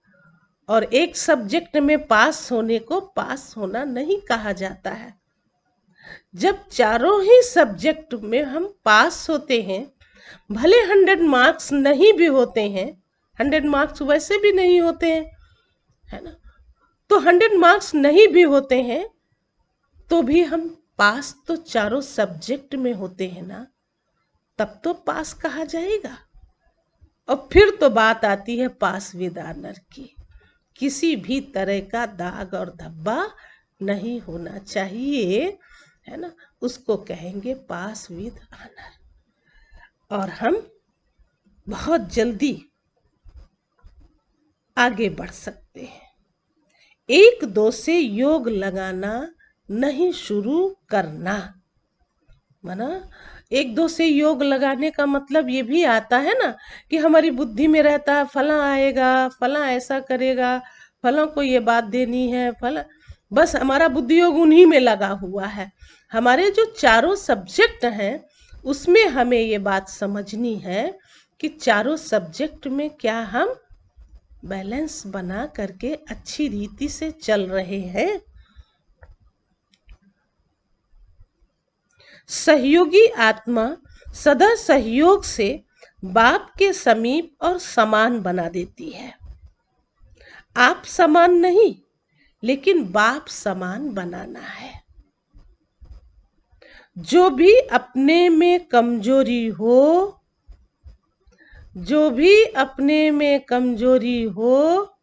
और एक सब्जेक्ट में पास होने को पास होना नहीं कहा जाता है। जब चारों ही सब्जेक्ट में हम पास होते हैं, भले 100 मार्क्स नहीं भी होते हैं, 100 मार्क्स वैसे भी नहीं होते हैं, है ना, तो 100 मार्क्स नहीं भी होते हैं तो भी हम पास तो चारों सब्जेक्ट में होते हैं ना, तब तो पास कहा जाएगा। और फिर तो बात आती है पास विद ऑनर की। किसी भी तरह का दाग और धब्बा नहीं होना चाहिए, है ना, उसको कहेंगे पास विद ऑनर। और हम बहुत जल्दी आगे बढ़ सकते हैं। 1-2 से योग लगाना नहीं शुरू करना। माना 1-2 से योग लगाने का मतलब ये भी आता है ना कि हमारी बुद्धि में रहता है फला आएगा, फला ऐसा करेगा, फला को ये बात देनी है, फला, बस हमारा बुद्धि योग उन्हीं में लगा हुआ है। हमारे जो चारों सब्जेक्ट हैं उसमें हमें ये बात समझनी है कि चारों सब्जेक्ट में क्या हम बैलेंस बना करके अच्छी रीति से चल रहे हैं। सहयोगी आत्मा सदा सहयोग से बाप के समीप और समान बना देती है। आप समान नहीं, लेकिन बाप समान बनाना है। जो भी अपने में कमजोरी हो, जो भी अपने में कमजोरी हो,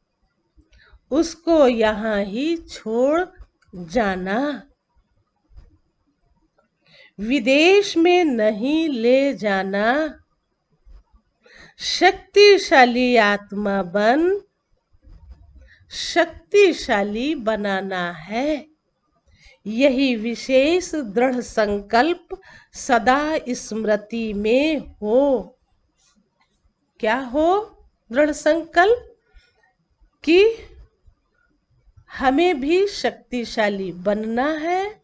उसको यहाँ ही छोड़ जाना। विदेश में नहीं ले जाना। शक्तिशाली आत्मा बन शक्तिशाली बनाना है। यही विशेष दृढ़ संकल्प सदा स्मृति में हो। क्या हो दृढ़ संकल्प? कि हमें भी शक्तिशाली बनना है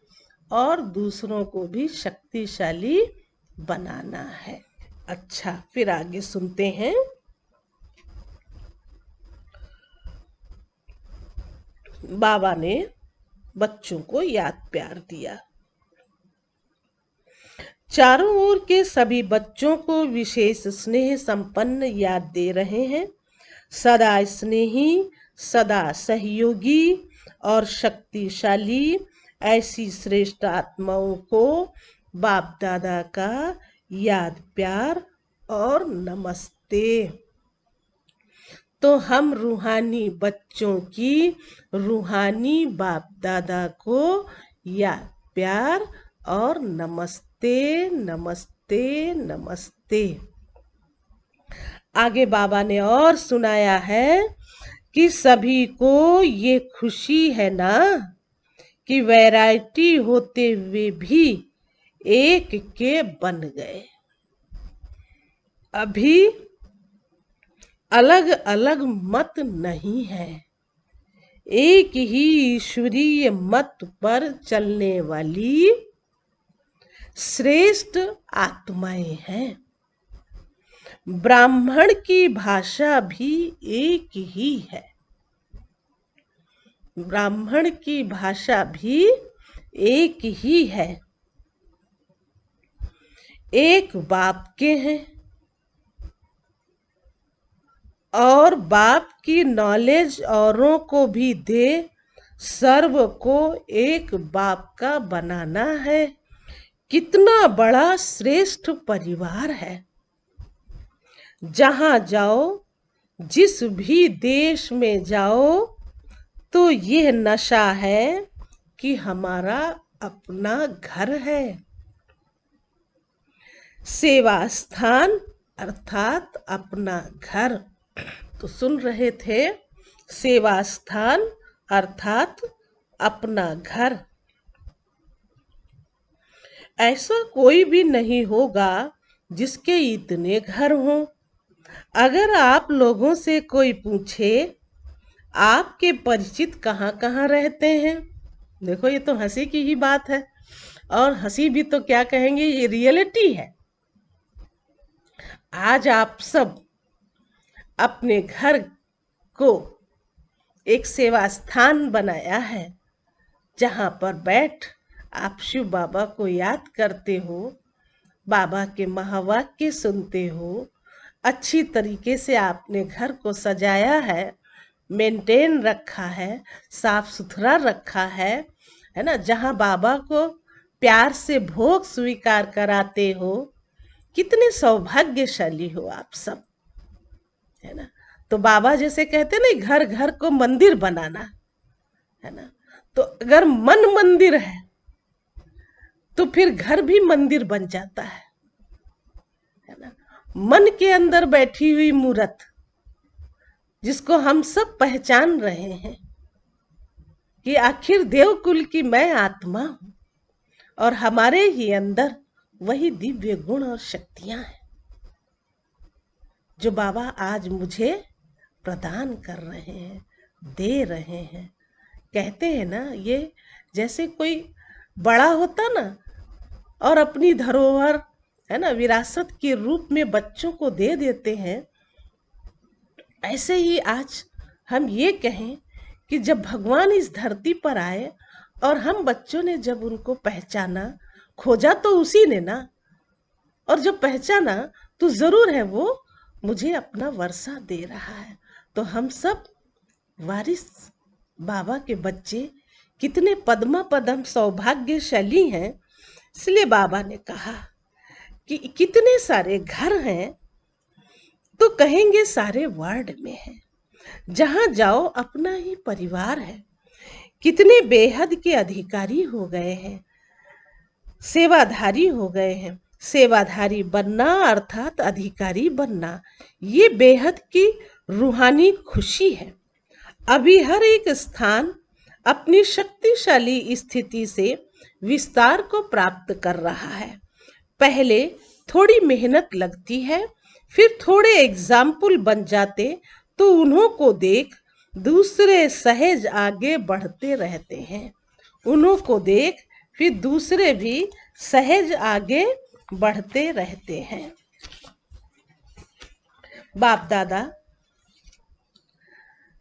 और दूसरों को भी शक्तिशाली बनाना है। अच्छा, फिर आगे सुनते हैं। बाबा ने बच्चों को याद प्यार दिया। चारों ओर के सभी बच्चों को विशेष स्नेह संपन्न याद दे रहे हैं। सदा स्नेही, सदा सहयोगी और शक्तिशाली ऐसी श्रेष्ठ आत्माओं को बाप दादा का याद प्यार और नमस्ते। तो हम रूहानी बच्चों की रूहानी बाप दादा को याद प्यार और नमस्ते नमस्ते नमस्ते। आगे बाबा ने और सुनाया है कि सभी को ये खुशी है ना कि वैरायटी होते हुए भी एक के बन गए। अभी अलग अलग मत नहीं है, एक ही ईश्वरीय मत पर चलने वाली श्रेष्ठ आत्माएं हैं। ब्राह्मण की भाषा भी एक ही है, ब्राह्मण की भाषा भी एक ही है। एक बाप के हैं और बाप की नॉलेज औरों को भी दे, सर्व को एक बाप का बनाना है। कितना बड़ा श्रेष्ठ परिवार है। जहां जाओ, जिस भी देश में जाओ, तो यह नशा है कि हमारा अपना घर है। सेवा स्थान अर्थात अपना घर। तो सुन रहे थे, सेवा स्थान अर्थात अपना घर। ऐसा कोई भी नहीं होगा जिसके इतने घर हों। अगर आप लोगों से कोई पूछे आपके परिचित कहाँ कहाँ रहते हैं, देखो ये तो हंसी की ही बात है, और हंसी भी तो क्या कहेंगे, ये रियलिटी है। आज आप सब अपने घर को एक सेवा स्थान बनाया है, जहां पर बैठ आप शिव बाबा को याद करते हो, बाबा के महावाक्य सुनते हो। अच्छी तरीके से आपने घर को सजाया है, मेंटेन रखा है, साफ सुथरा रखा है ना। जहां बाबा को प्यार से भोग स्वीकार कराते हो। कितने सौभाग्यशाली हो आप सब, है ना। तो बाबा जैसे कहते ना, घर घर को मंदिर बनाना, है ना। तो अगर मन मंदिर है तो फिर घर भी मंदिर बन जाता है ना। मन के अंदर बैठी हुई मूर्त, जिसको हम सब पहचान रहे हैं कि आखिर देवकुल की मैं आत्मा हूं, और हमारे ही अंदर वही दिव्य गुण और शक्तियां हैं जो बाबा आज मुझे प्रदान कर रहे हैं, दे रहे हैं। कहते हैं ना, ये जैसे कोई बड़ा होता ना और अपनी धरोहर, है ना, विरासत के रूप में बच्चों को दे देते हैं। ऐसे ही आज हम ये कहें कि जब भगवान इस धरती पर आए और हम बच्चों ने जब उनको पहचाना, खोजा तो उसी ने ना, और जब पहचाना तो जरूर है वो मुझे अपना वर्षा दे रहा है। तो हम सब वारिस बाबा के बच्चे कितने पद्मा पदम सौभाग्यशाली हैं। इसलिए बाबा ने कहा कि कितने सारे घर हैं, तो कहेंगे सारे वर्ल्ड में है। जहां जाओ अपना ही परिवार है। कितने बेहद के अधिकारी हो गए हैं, सेवाधारी हो गए हैं। सेवाधारी बनना अर्थात अधिकारी बनना, ये बेहद की रूहानी खुशी है। अभी हर एक स्थान अपनी शक्तिशाली स्थिति से विस्तार को प्राप्त कर रहा है। पहले थोड़ी मेहनत लगती है, फिर थोड़े एग्जाम्पल बन जाते, तो उन्हों को देख दूसरे सहज आगे बढ़ते रहते हैं। उन्हों को देख फिर दूसरे भी सहज आगे बढ़ते रहते हैं। बाप दादा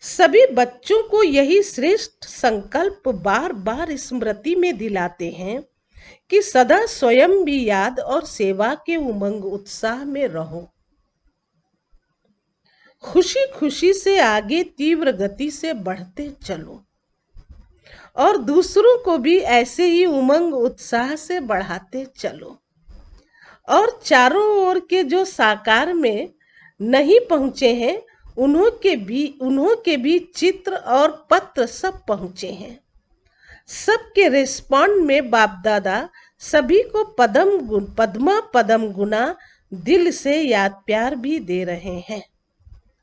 सभी बच्चों को यही श्रेष्ठ संकल्प बार बार स्मृति में दिलाते हैं कि सदा स्वयं भी याद और सेवा के उमंग उत्साह में रहो। खुशी खुशी से आगे तीव्र गति से बढ़ते चलो। और दूसरों को भी ऐसे ही उमंग उत्साह से बढ़ाते चलो। और चारों ओर के जो साकार में नहीं पहुंचे हैं उन्हों के भी चित्र और पत्र सब पहुंचे हैं। सबके रिस्पॉन्ड में बाप दादा सभी को पद्मा पदम गुना दिल से याद प्यार भी दे रहे हैं।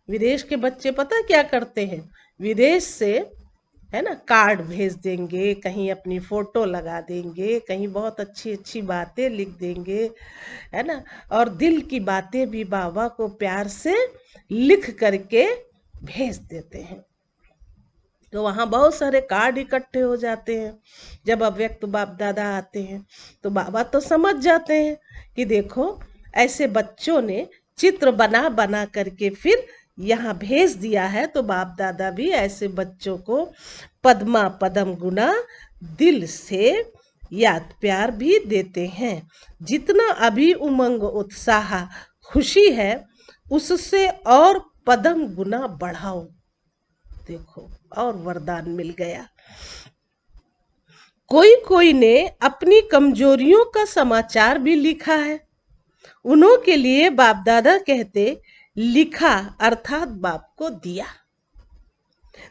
विदेश के बच्चे पता क्या करते हैं, विदेश से है ना कार्ड भेज देंगे, कहीं अपनी फोटो लगा देंगे, कहीं बहुत अच्छी अच्छी बातें लिख देंगे, है ना, और दिल की बातें भी बाबा को प्यार से लिख करके भेज देते हैं। तो वहाँ बहुत सारे कार्ड इकट्ठे हो जाते हैं। जब अव्यक्त बाप दादा आते हैं तो बाबा तो समझ जाते हैं कि देखो ऐसे बच्चों ने चित्र बना बना करके फिर यहाँ भेज दिया है, तो बाप दादा भी ऐसे बच्चों को पद्मा पदम गुना दिल से याद प्यार भी देते हैं। जितना अभी उमंग उत्साह खुशी है उससे और पदम गुना बढ़ाओ। देखो और वरदान मिल गया। कोई ने अपनी कमजोरियों का समाचार भी लिखा है। उन्हों के लिए बाप दादा कहते लिखा अर्थात बाप को दिया।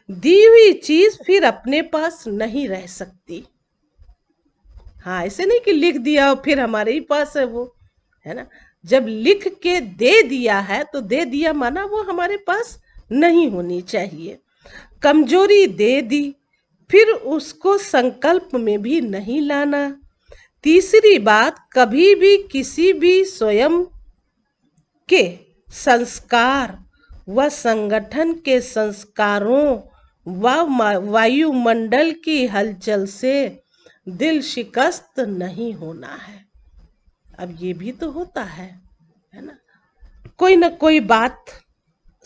दी हुई चीज फिर अपने पास नहीं रह सकती। हाँ, ऐसे नहीं कि लिख दिया और फिर हमारे ही पास है वो, है ना। जब लिख के दे दिया है तो दे दिया माना वो हमारे पास नहीं होनी चाहिए। कमजोरी दे दी फिर उसको संकल्प में भी नहीं लाना। तीसरी बात, कभी भी किसी भी स्वयं के संस्कार व संगठन के संस्कारों व वायुमंडल की हलचल से दिल शिकस्त नहीं होना है। अब ये भी तो होता है ना, कोई ना कोई बात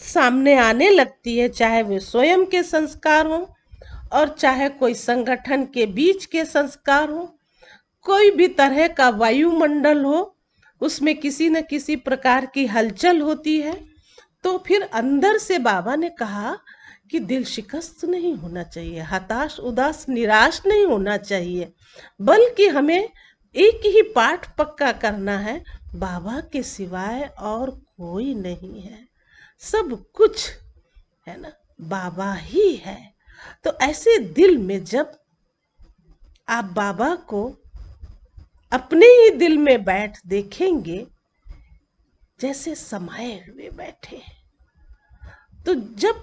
सामने आने लगती है, चाहे वे स्वयं के संस्कार हो और चाहे कोई संगठन के बीच के संस्कार हो, कोई भी तरह का वायुमंडल हो, उसमें किसी न किसी प्रकार की हलचल होती है। तो फिर अंदर से बाबा ने कहा कि दिल शिकस्त नहीं होना चाहिए, हताश उदास निराश नहीं होना चाहिए, बल्कि हमें एक ही पाठ पक्का करना है, बाबा के सिवाय और कोई नहीं है, सब कुछ है ना बाबा ही है। तो ऐसे दिल में जब आप बाबा को अपने ही दिल में बैठ देखेंगे जैसे समाये हुए बैठे, तो जब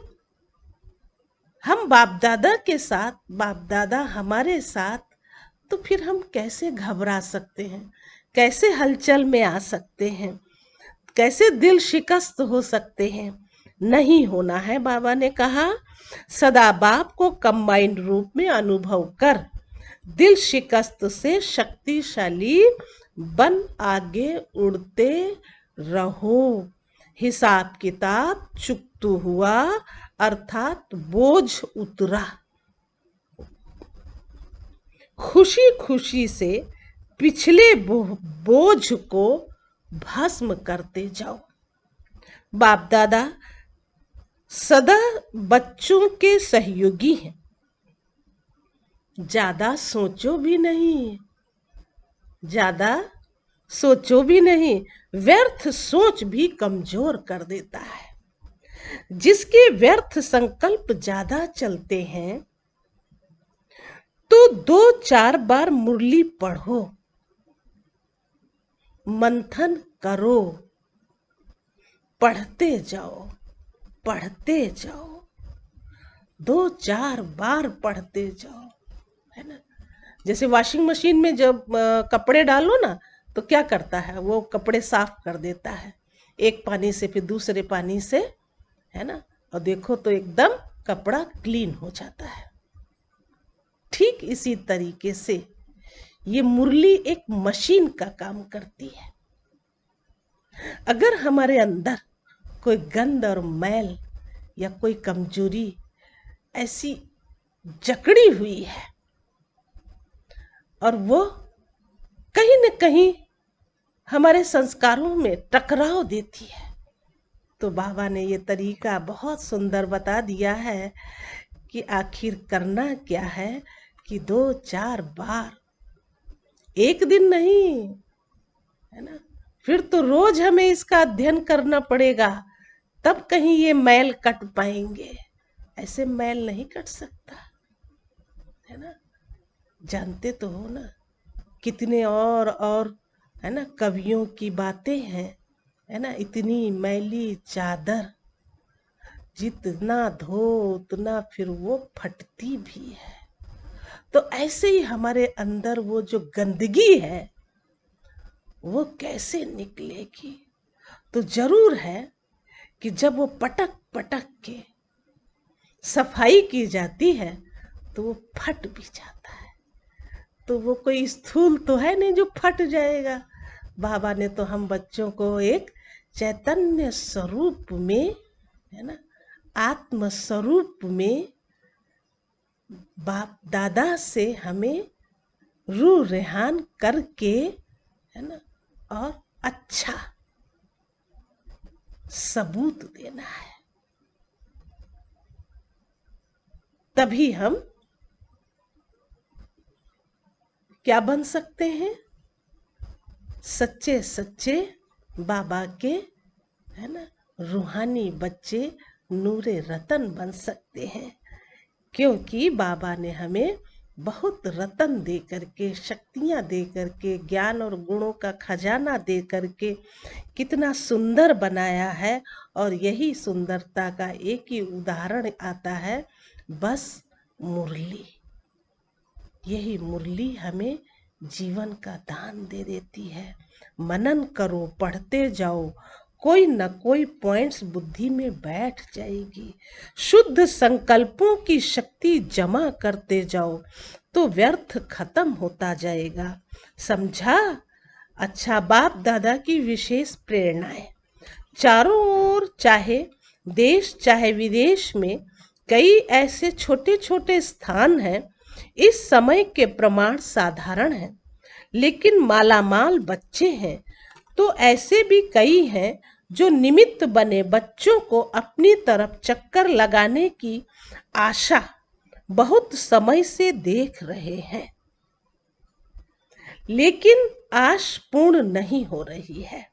हम बाप दादा के साथ, बाप दादा हमारे साथ, तो फिर हम कैसे घबरा सकते हैं, कैसे हलचल में आ सकते हैं, कैसे दिल शिकस्त हो सकते हैं। नहीं होना है। बाबा ने कहा सदा बाप को कंबाइंड रूप में अनुभव कर दिल शिकस्त से शक्तिशाली बन आगे उड़ते रहो। हिसाब किताब चुकतू हुआ अर्थात बोझ उतरा। खुशी खुशी से पिछले बोझ को भस्म करते जाओ। बाप दादा सदा बच्चों के सहयोगी हैं। ज्यादा सोचो भी नहीं, ज्यादा सोचो भी नहीं। व्यर्थ सोच भी कमजोर कर देता है। जिसके व्यर्थ संकल्प ज्यादा चलते हैं तो 2-4 बार मुरली पढ़ो, मंथन करो, पढ़ते जाओ, पढ़ते जाओ, 2-4 बार पढ़ते जाओ, है ना। जैसे वॉशिंग मशीन में जब कपड़े डालो ना तो क्या करता है, वो कपड़े साफ कर देता है, एक पानी से फिर दूसरे पानी से, है ना, और देखो तो एकदम कपड़ा क्लीन हो जाता है। ठीक इसी तरीके से ये मुरली एक मशीन का काम करती है। अगर हमारे अंदर कोई गंद और मैल या कोई कमजोरी ऐसी जकड़ी हुई है और वो कहीं न कहीं हमारे संस्कारों में टकराव देती है, तो बाबा ने ये तरीका बहुत सुंदर बता दिया है कि आखिर करना क्या है कि 2-4 बार, एक दिन नहीं, है ना। फिर तो रोज हमें इसका अध्ययन करना पड़ेगा, तब कहीं ये मैल कट पाएंगे। ऐसे मैल नहीं कट सकता, है ना। जानते तो हो ना, कितने और है ना कवियों की बातें हैं, है ना। इतनी मैली चादर जितना धो उतना फिर वो फटती भी है। तो ऐसे ही हमारे अंदर वो जो गंदगी है वो कैसे निकलेगी। तो जरूर है कि जब वो पटक पटक के सफाई की जाती है तो वो फट भी जाता है। तो वो कोई स्थूल तो है नहीं जो फट जाएगा। बाबा ने तो हम बच्चों को एक चैतन्य स्वरूप में, है ना, आत्म स्वरूप में बाप दादा से हमें रूह रेहान करके, है ना, और अच्छा सबूत देना है। तभी हम क्या बन सकते हैं, सच्चे सच्चे बाबा के, है ना, रूहानी बच्चे, नूरे रतन बन सकते हैं। क्योंकि बाबा ने हमें बहुत रतन दे करके, शक्तियाँ दे करके, ज्ञान और गुणों का खजाना दे करके कितना सुंदर बनाया है। और यही सुंदरता का एक ही उदाहरण आता है, बस मुरली। यही मुरली हमें जीवन का दान दे देती है। मनन करो, पढ़ते जाओ, कोई न कोई पॉइंट्स बुद्धि में बैठ जाएगी। शुद्ध संकल्पों की शक्ति जमा करते जाओ तो व्यर्थ खत्म होता जाएगा। समझा? अच्छा, बाप दादा की विशेष प्रेरणाएं। चारों ओर, चाहे देश चाहे विदेश में, कई ऐसे छोटे छोटे स्थान हैं। इस समय के प्रमाण साधारण हैं, लेकिन मालामाल बच्चे हैं। तो ऐसे भी कई हैं जो निमित्त बने बच्चों को अपनी तरफ चक्कर लगाने की आशा बहुत समय से देख रहे हैं, लेकिन आश पूर्ण नहीं हो रही है।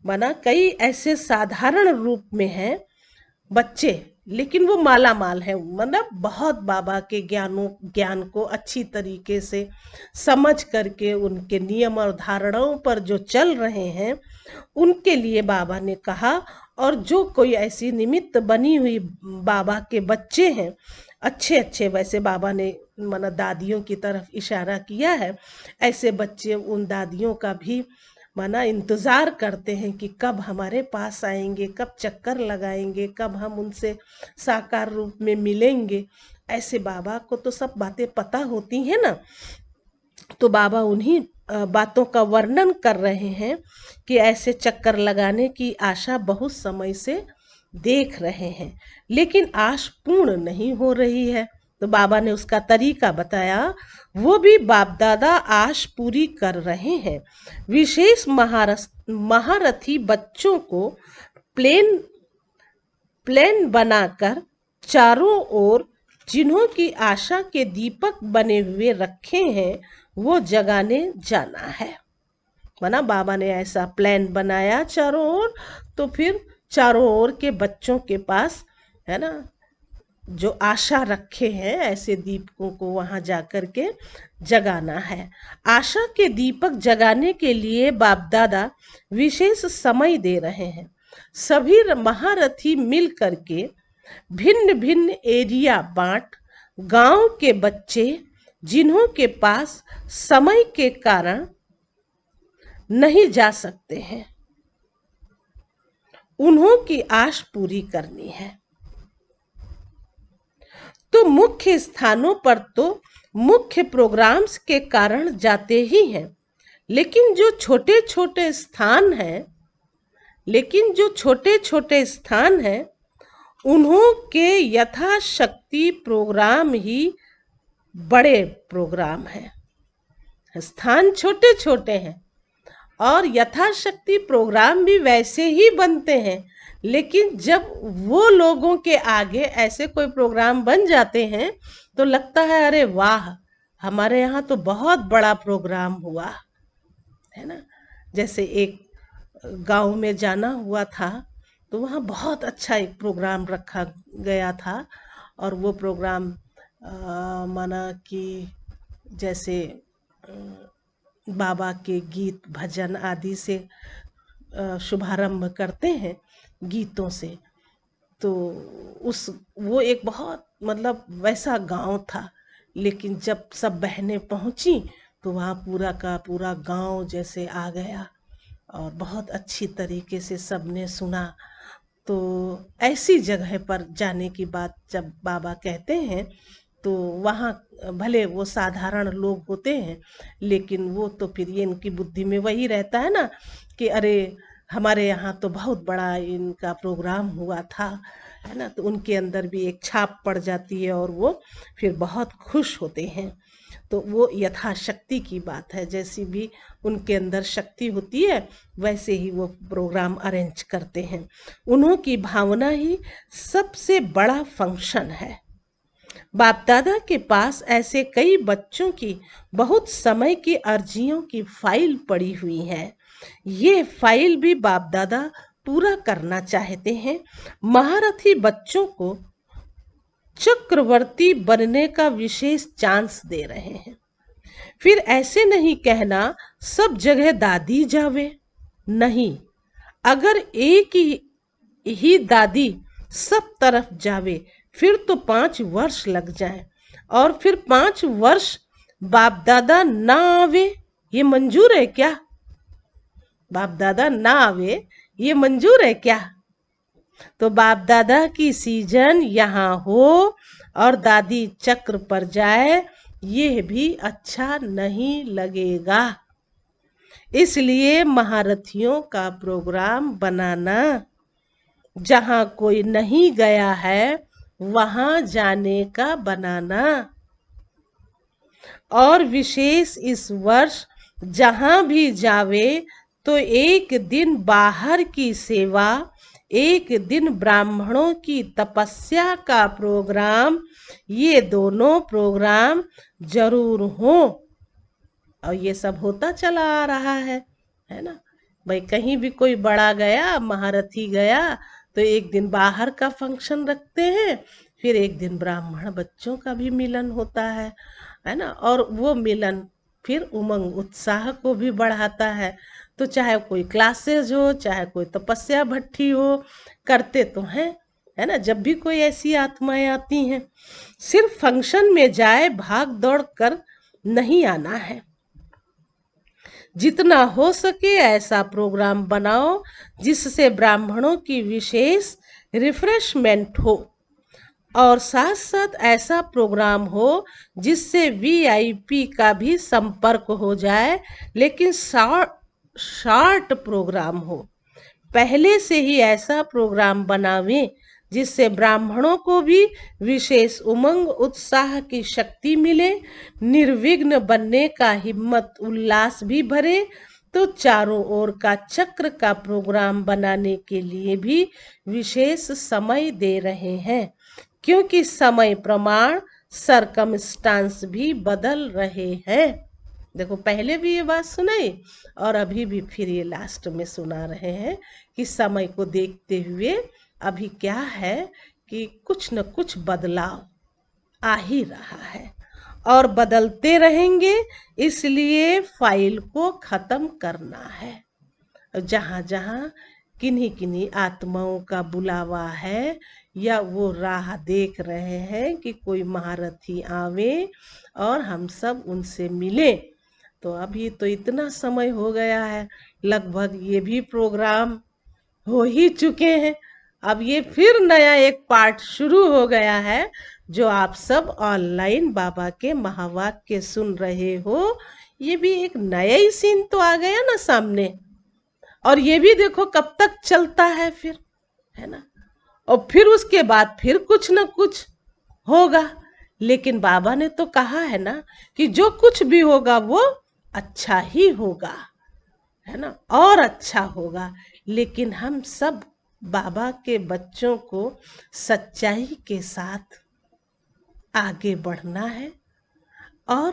माना कई ऐसे साधारण रूप में हैं बच्चे, लेकिन वो माला माल है, मतलब बहुत बाबा के ज्ञान को अच्छी तरीके से समझ करके उनके नियम और धारणाओं पर जो चल रहे हैं, उनके लिए बाबा ने कहा। और जो कोई ऐसी निमित्त बनी हुई बाबा के बच्चे हैं, अच्छे अच्छे, वैसे बाबा ने माना दादियों की तरफ इशारा किया है, ऐसे बच्चे उन दादियों का भी माना इंतज़ार करते हैं कि कब हमारे पास आएंगे, कब चक्कर लगाएंगे, कब हम उनसे साकार रूप में मिलेंगे। ऐसे बाबा को तो सब बातें पता होती हैं ना। तो बाबा उन्हीं बातों का वर्णन कर रहे हैं कि ऐसे चक्कर लगाने की आशा बहुत समय से देख रहे हैं, लेकिन आश पूर्ण नहीं हो रही है। तो बाबा ने उसका तरीका बताया, वो भी बाप दादा आश पूरी कर रहे हैं। विशेष महारथी बच्चों को प्लेन बनाकर चारों ओर जिन्हों की आशा के दीपक बने हुए रखे हैं, वो जगाने जाना है। माना बाबा ने ऐसा प्लान बनाया चारों ओर, तो फिर चारों ओर के बच्चों के पास, है ना, जो आशा रखे हैं, ऐसे दीपकों को वहां जाकर के जगाना है। आशा के दीपक जगाने के लिए बाप दादा विशेष समय दे रहे हैं। सभी महारथी मिल करके भिन्न भिन्न एरिया बांट गांव के बच्चे जिन्हों के पास समय के कारण नहीं जा सकते हैं, उन्हों की आश पूरी करनी है। तो मुख्य स्थानों पर तो मुख्य प्रोग्राम्स के कारण जाते ही हैं, लेकिन जो छोटे छोटे स्थान हैं, उन्हों के यथाशक्ति प्रोग्राम ही बड़े प्रोग्राम हैं। स्थान छोटे छोटे हैं और यथाशक्ति प्रोग्राम भी वैसे ही बनते हैं, लेकिन जब वो लोगों के आगे ऐसे कोई प्रोग्राम बन जाते हैं तो लगता है अरे वाह, हमारे यहाँ तो बहुत बड़ा प्रोग्राम हुआ है ना। जैसे एक गांव में जाना हुआ था, तो वहाँ बहुत अच्छा एक प्रोग्राम रखा गया था। और वो प्रोग्राम माना कि जैसे बाबा के गीत भजन आदि से शुभारंभ करते हैं गीतों से। तो उस वो एक बहुत मतलब वैसा गांव था, लेकिन जब सब बहनें पहुंची तो वहाँ पूरा का पूरा गांव जैसे आ गया और बहुत अच्छी तरीके से सबने सुना। तो ऐसी जगह पर जाने की बात जब बाबा कहते हैं, तो वहाँ भले वो साधारण लोग होते हैं, लेकिन वो तो फिर ये इनकी बुद्धि में वही रहता है ना कि अरे हमारे यहाँ तो बहुत बड़ा इनका प्रोग्राम हुआ था, है ना। तो उनके अंदर भी एक छाप पड़ जाती है और वो फिर बहुत खुश होते हैं। तो वो यथाशक्ति की बात है, जैसी भी उनके अंदर शक्ति होती है वैसे ही वो प्रोग्राम अरेंज करते हैं। उन्हों की भावना ही सबसे बड़ा फंक्शन है। बाप दादा के पास ऐसे कई बच्चों की बहुत समय की अर्जियों की फाइल पड़ी हुई है। ये फाइल भी बाप दादा पूरा करना चाहते हैं। महारथी बच्चों को चक्रवर्ती बनने का विशेष चांस दे रहे हैं। फिर ऐसे नहीं कहना सब जगह दादी जावे, नहीं। अगर एक ही दादी सब तरफ जावे फिर तो 5 वर्ष लग जाए, और फिर 5 वर्ष बाप दादा ना आवे, ये मंजूर है क्या? बाप दादा ना आवे ये मंजूर है क्या? तो बाप दादा की सीजन यहाँ हो और दादी चक्र पर जाए, ये भी अच्छा नहीं लगेगा। इसलिए महारथियों का प्रोग्राम बनाना, जहाँ कोई नहीं गया है वहाँ जाने का बनाना। और विशेष इस वर्ष जहाँ भी जावे तो एक दिन बाहर की सेवा, एक दिन ब्राह्मणों की तपस्या का प्रोग्राम, ये दोनों प्रोग्राम जरूर हो। और ये सब होता चला आ रहा है ना। भाई कहीं भी कोई बड़ा गया, महारथी गया, तो एक दिन बाहर का फंक्शन रखते हैं, फिर एक दिन ब्राह्मण बच्चों का भी मिलन होता है ना। और वो मिलन फिर उमंग उत्साह को भी बढ़ाता है। तो चाहे कोई क्लासेज हो, चाहे कोई तपस्या भट्ठी हो, करते तो हैं, है ना। जब भी कोई ऐसी आत्माएं आती हैं, सिर्फ फंक्शन में जाए भाग दौड़ कर नहीं आना है। जितना हो सके ऐसा प्रोग्राम बनाओ जिससे ब्राह्मणों की विशेष रिफ्रेशमेंट हो, और साथ साथ ऐसा प्रोग्राम हो जिससे वीआईपी का भी संपर्क हो जाए, लेकिन शॉर्ट प्रोग्राम हो। पहले से ही ऐसा प्रोग्राम बनावें जिससे ब्राह्मणों को भी विशेष उमंग उत्साह की शक्ति मिले, निर्विघ्न बनने का हिम्मत उल्लास भी भरे। तो चारों ओर का चक्र का प्रोग्राम बनाने के लिए भी विशेष समय दे रहे हैं, क्योंकि समय प्रमाण सरकमस्टांस भी बदल रहे हैं। देखो पहले भी ये बात सुनाई और अभी भी फिर ये लास्ट में सुना रहे हैं कि समय को देखते हुए अभी क्या है कि कुछ न कुछ बदलाव आ ही रहा है और बदलते रहेंगे। इसलिए फाइल को खत्म करना है। जहाँ जहाँ किन्हीं किन्हीं आत्माओं का बुलावा है या वो राह देख रहे हैं कि कोई महारथी आवे और हम सब उनसे मिले, तो अभी तो इतना समय हो गया है, लगभग ये भी प्रोग्राम हो ही चुके हैं। अब ये फिर नया एक पार्ट शुरू हो गया है, जो आप सब ऑनलाइन बाबा के महावाक्य सुन रहे हो। ये भी एक नया ही सीन तो आ गया ना सामने, और ये भी देखो कब तक चलता है फिर, है ना। और फिर उसके बाद फिर कुछ न कुछ होगा। लेकिन बाबा ने तो कहा है ना कि जो कुछ भी होगा वो अच्छा ही होगा, है ना, और अच्छा होगा। लेकिन हम सब बाबा के बच्चों को सच्चाई के साथ आगे बढ़ना है और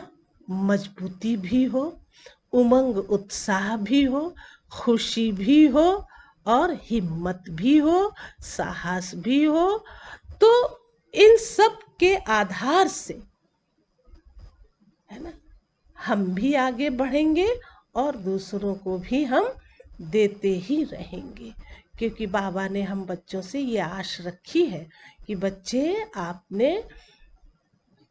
मजबूती भी हो, उमंग उत्साह भी हो, खुशी भी हो और हिम्मत भी हो, साहस भी हो। तो इन सब के आधार से, है ना, हम भी आगे बढ़ेंगे और दूसरों को भी हम देते ही रहेंगे। क्योंकि बाबा ने हम बच्चों से ये आश रखी है कि बच्चे, आपने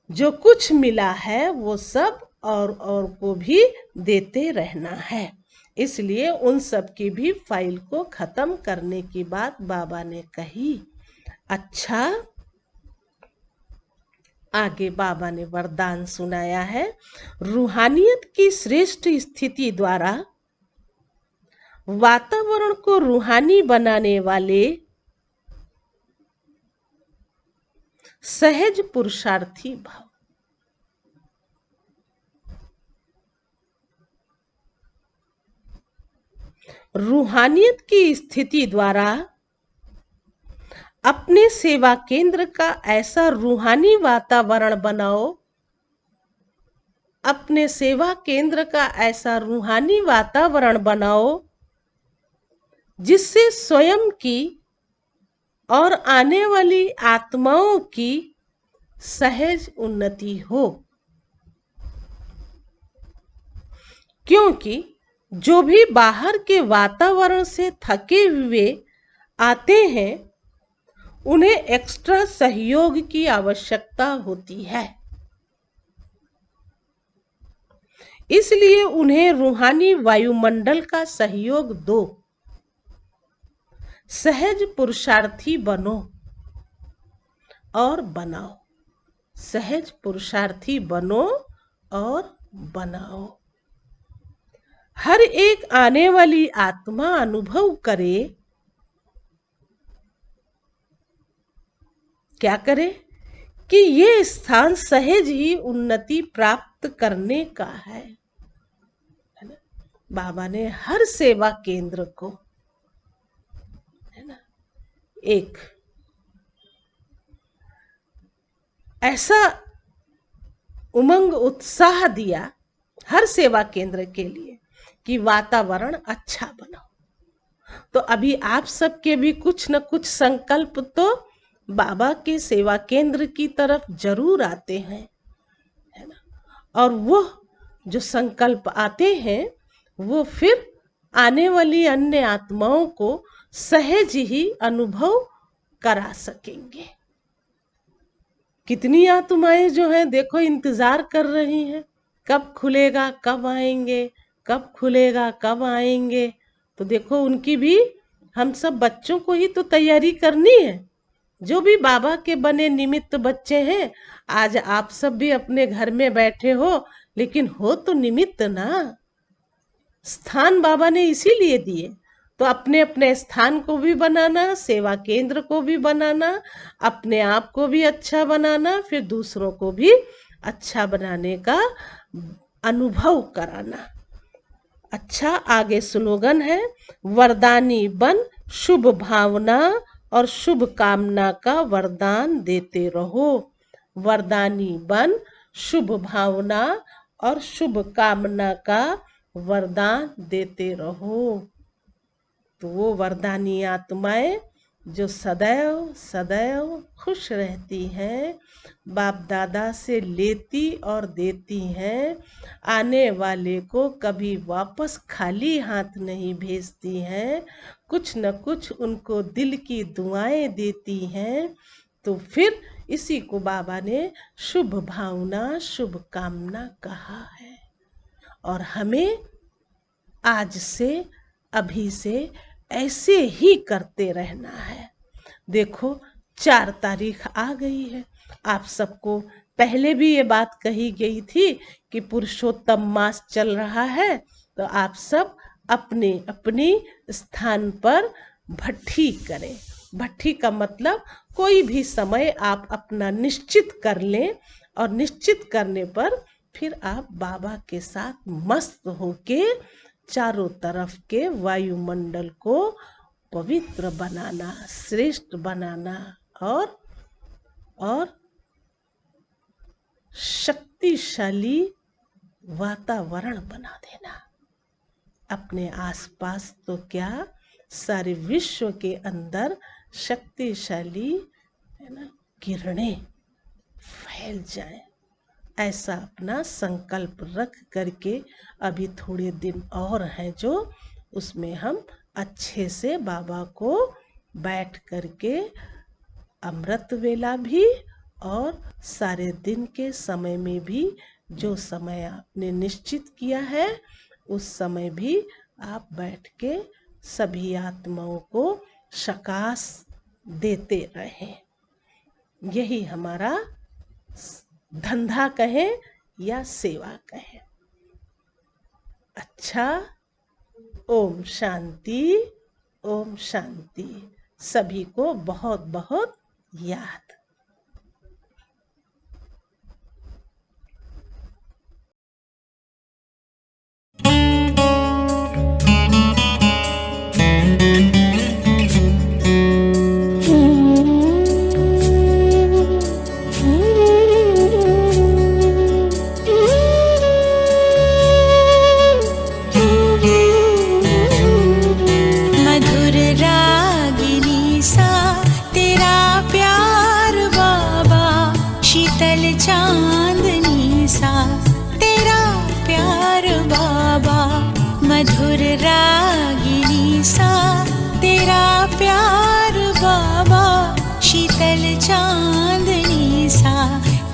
जो कुछ मिला है वो सब और को भी देते रहना है। इसलिए उन सब की भी फाइल को खत्म करने की बात बाबा ने कही। अच्छा, आगे बाबा ने वरदान सुनाया है, रूहानियत की श्रेष्ठ स्थिति द्वारा वातावरण को रूहानी बनाने वाले सहज पुरुषार्थी भाव। रूहानियत की स्थिति द्वारा अपने सेवा केंद्र का ऐसा रूहानी वातावरण बनाओ, अपने सेवा केंद्र का ऐसा रूहानी वातावरण बनाओ जिससे स्वयं की और आने वाली आत्माओं की सहज उन्नति हो। क्योंकि जो भी बाहर के वातावरण से थके हुए आते हैं, उन्हें एक्स्ट्रा सहयोग की आवश्यकता होती है। इसलिए उन्हें रूहानी वायुमंडल का सहयोग दो। सहज पुरुषार्थी बनो और बनाओ। सहज पुरुषार्थी बनो और बनाओ। हर एक आने वाली आत्मा अनुभव करे, क्या करे कि ये स्थान सहज ही उन्नति प्राप्त करने का है ना। बाबा ने हर सेवा केंद्र को, है ना, एक ऐसा उमंग उत्साह दिया हर सेवा केंद्र के लिए कि वातावरण अच्छा बनाओ। तो अभी आप सबके भी कुछ न कुछ संकल्प तो बाबा के सेवा केंद्र की तरफ जरूर आते हैं, है ना। और वो जो संकल्प आते हैं वो फिर आने वाली अन्य आत्माओं को सहज ही अनुभव करा सकेंगे। कितनी आत्माएं जो हैं देखो इंतजार कर रही हैं, कब खुलेगा, कब आएंगे, कब खुलेगा, कब आएंगे। तो देखो उनकी भी हम सब बच्चों को ही तो तैयारी करनी है। जो भी बाबा के बने निमित्त बच्चे हैं, आज आप सब भी अपने घर में बैठे हो, लेकिन हो तो निमित्त ना। स्थान बाबा ने इसीलिए दिए, तो अपने अपने स्थान को भी बनाना, सेवा केंद्र को भी बनाना, अपने आप को भी अच्छा बनाना, फिर दूसरों को भी अच्छा बनाने का अनुभव कराना। अच्छा, आगे स्लोगन है, वरदानी बन शुभ भावना और शुभ कामना का वरदान देते रहो। वरदानी बन शुभ भावना और शुभ कामना का वरदान देते रहो। तो वो वरदानी आत्माएं जो सदैव सदैव खुश रहती हैं, बाप दादा से लेती और देती हैं, आने वाले को कभी वापस खाली हाथ नहीं भेजती हैं, कुछ न कुछ उनको दिल की दुआएं देती हैं। तो फिर इसी को बाबा ने शुभ भावना शुभ कामना कहा है। और हमें आज से, अभी से ऐसे ही करते रहना है। देखो 4 तारीख आ गई है। आप सबको पहले भी ये बात कही गई थी कि पुरुषोत्तम मास चल रहा है, तो आप सब अपने अपनी स्थान पर भट्ठी करें। भट्ठी का मतलब कोई भी समय आप अपना निश्चित कर लें, और निश्चित करने पर फिर आप बाबा के साथ मस्त होके चारों तरफ के वायुमंडल को पवित्र बनाना, श्रेष्ठ बनाना और शक्तिशाली वातावरण बना देना। अपने आसपास तो क्या, सारे विश्व के अंदर शक्तिशाली है ना किरणें फैल जाएं, ऐसा अपना संकल्प रख करके अभी थोड़े दिन और हैं जो, उसमें हम अच्छे से बाबा को बैठ करके अमृत वेला भी और सारे दिन के समय में भी, जो समय आपने निश्चित किया है उस समय भी आप बैठ के सभी आत्माओं को शकास देते रहें। यही हमारा धंधा कहें या सेवा कहें। अच्छा, ओम शांति, ओम शांति। सभी को बहुत बहुत याद। मधुर रागिनी सा तेरा प्यार बाबा, शीतल चांदनी सा तेरा प्यार बाबा। मधुर रागिनी सा तेरा प्यार बाबा, शीतल चांदनी सा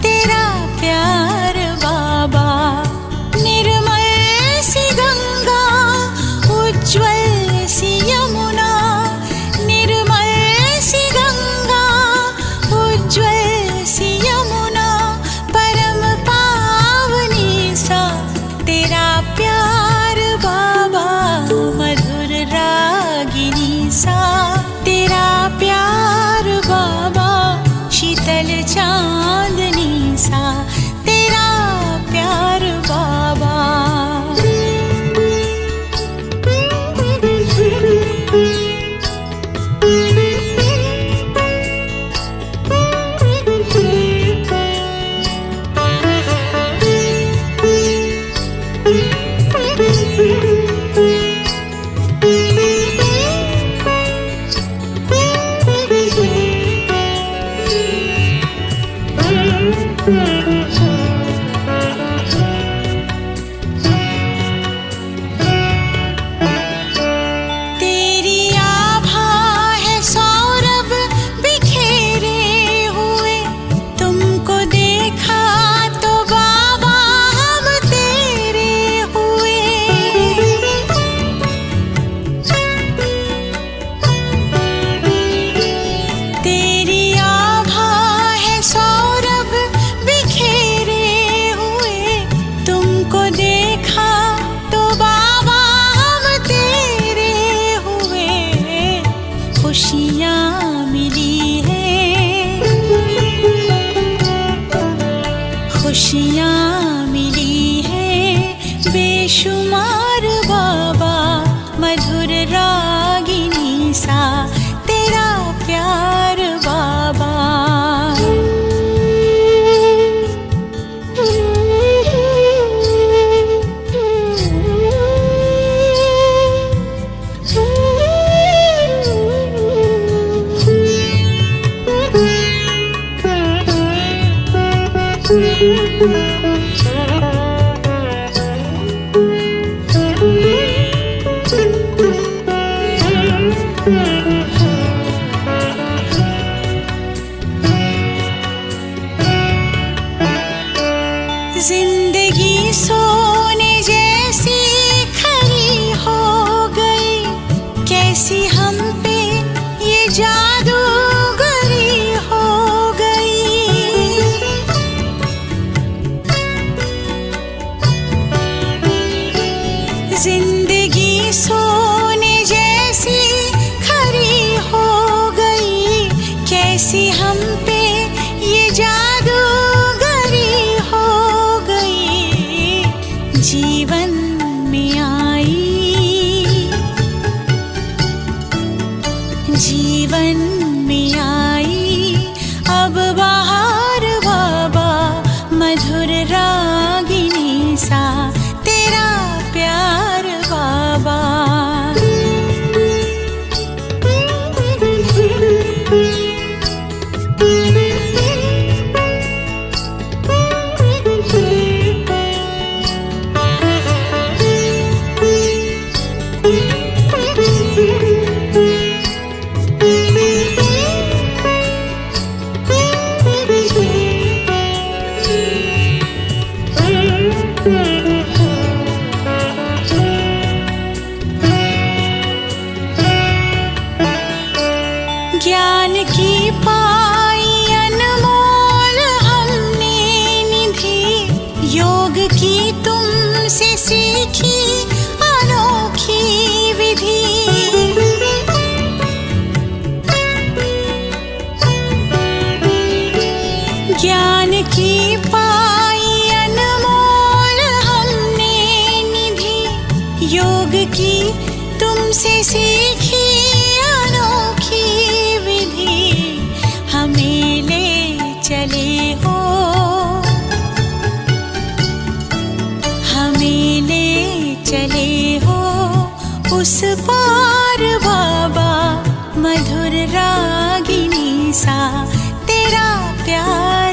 तेरा प्यार बाबा। निर्मल सी गंगा, उज्ज्वल सी यमुना, निर्मल सी गंगा, उज्ज्वल सी यमुना, परम पावनी सा तेरा प्यार बाबा। मधुर रागिनी सा तेरा प्यार बाबा, शीतल चांदनी सा तेरा प्यार बाबा। तेरी आभा है सौरभ बिखेरे हुए, तुमको देखा तो बाबा हम तेरे हुए। तेरी आभा है सौरभ बिखेरे हुए, तुमको देखा तो बाबा हम तेरे हुए। खुशियाँ मिली है, खुशियाँ मिली है बेशुमार बाबा। मधुर रागिनी सा तेरा प्यार बाबा। जिंदगी सोने जैसी खरी हो गई, कैसी हम पे ये जादूगरी हो गई। जिंदगी सोने जैसी खरी हो गई, कैसी हम पे ये जादूगरी हो गई। ज्ञान की पाई अनमोल हमने निधि, योग की तुमसे सीखी अनोखी विधि, हमें ले चले हो, हमें ले चले हो उस पार बाबा। मधुर रागिनी सा तेरा प्यार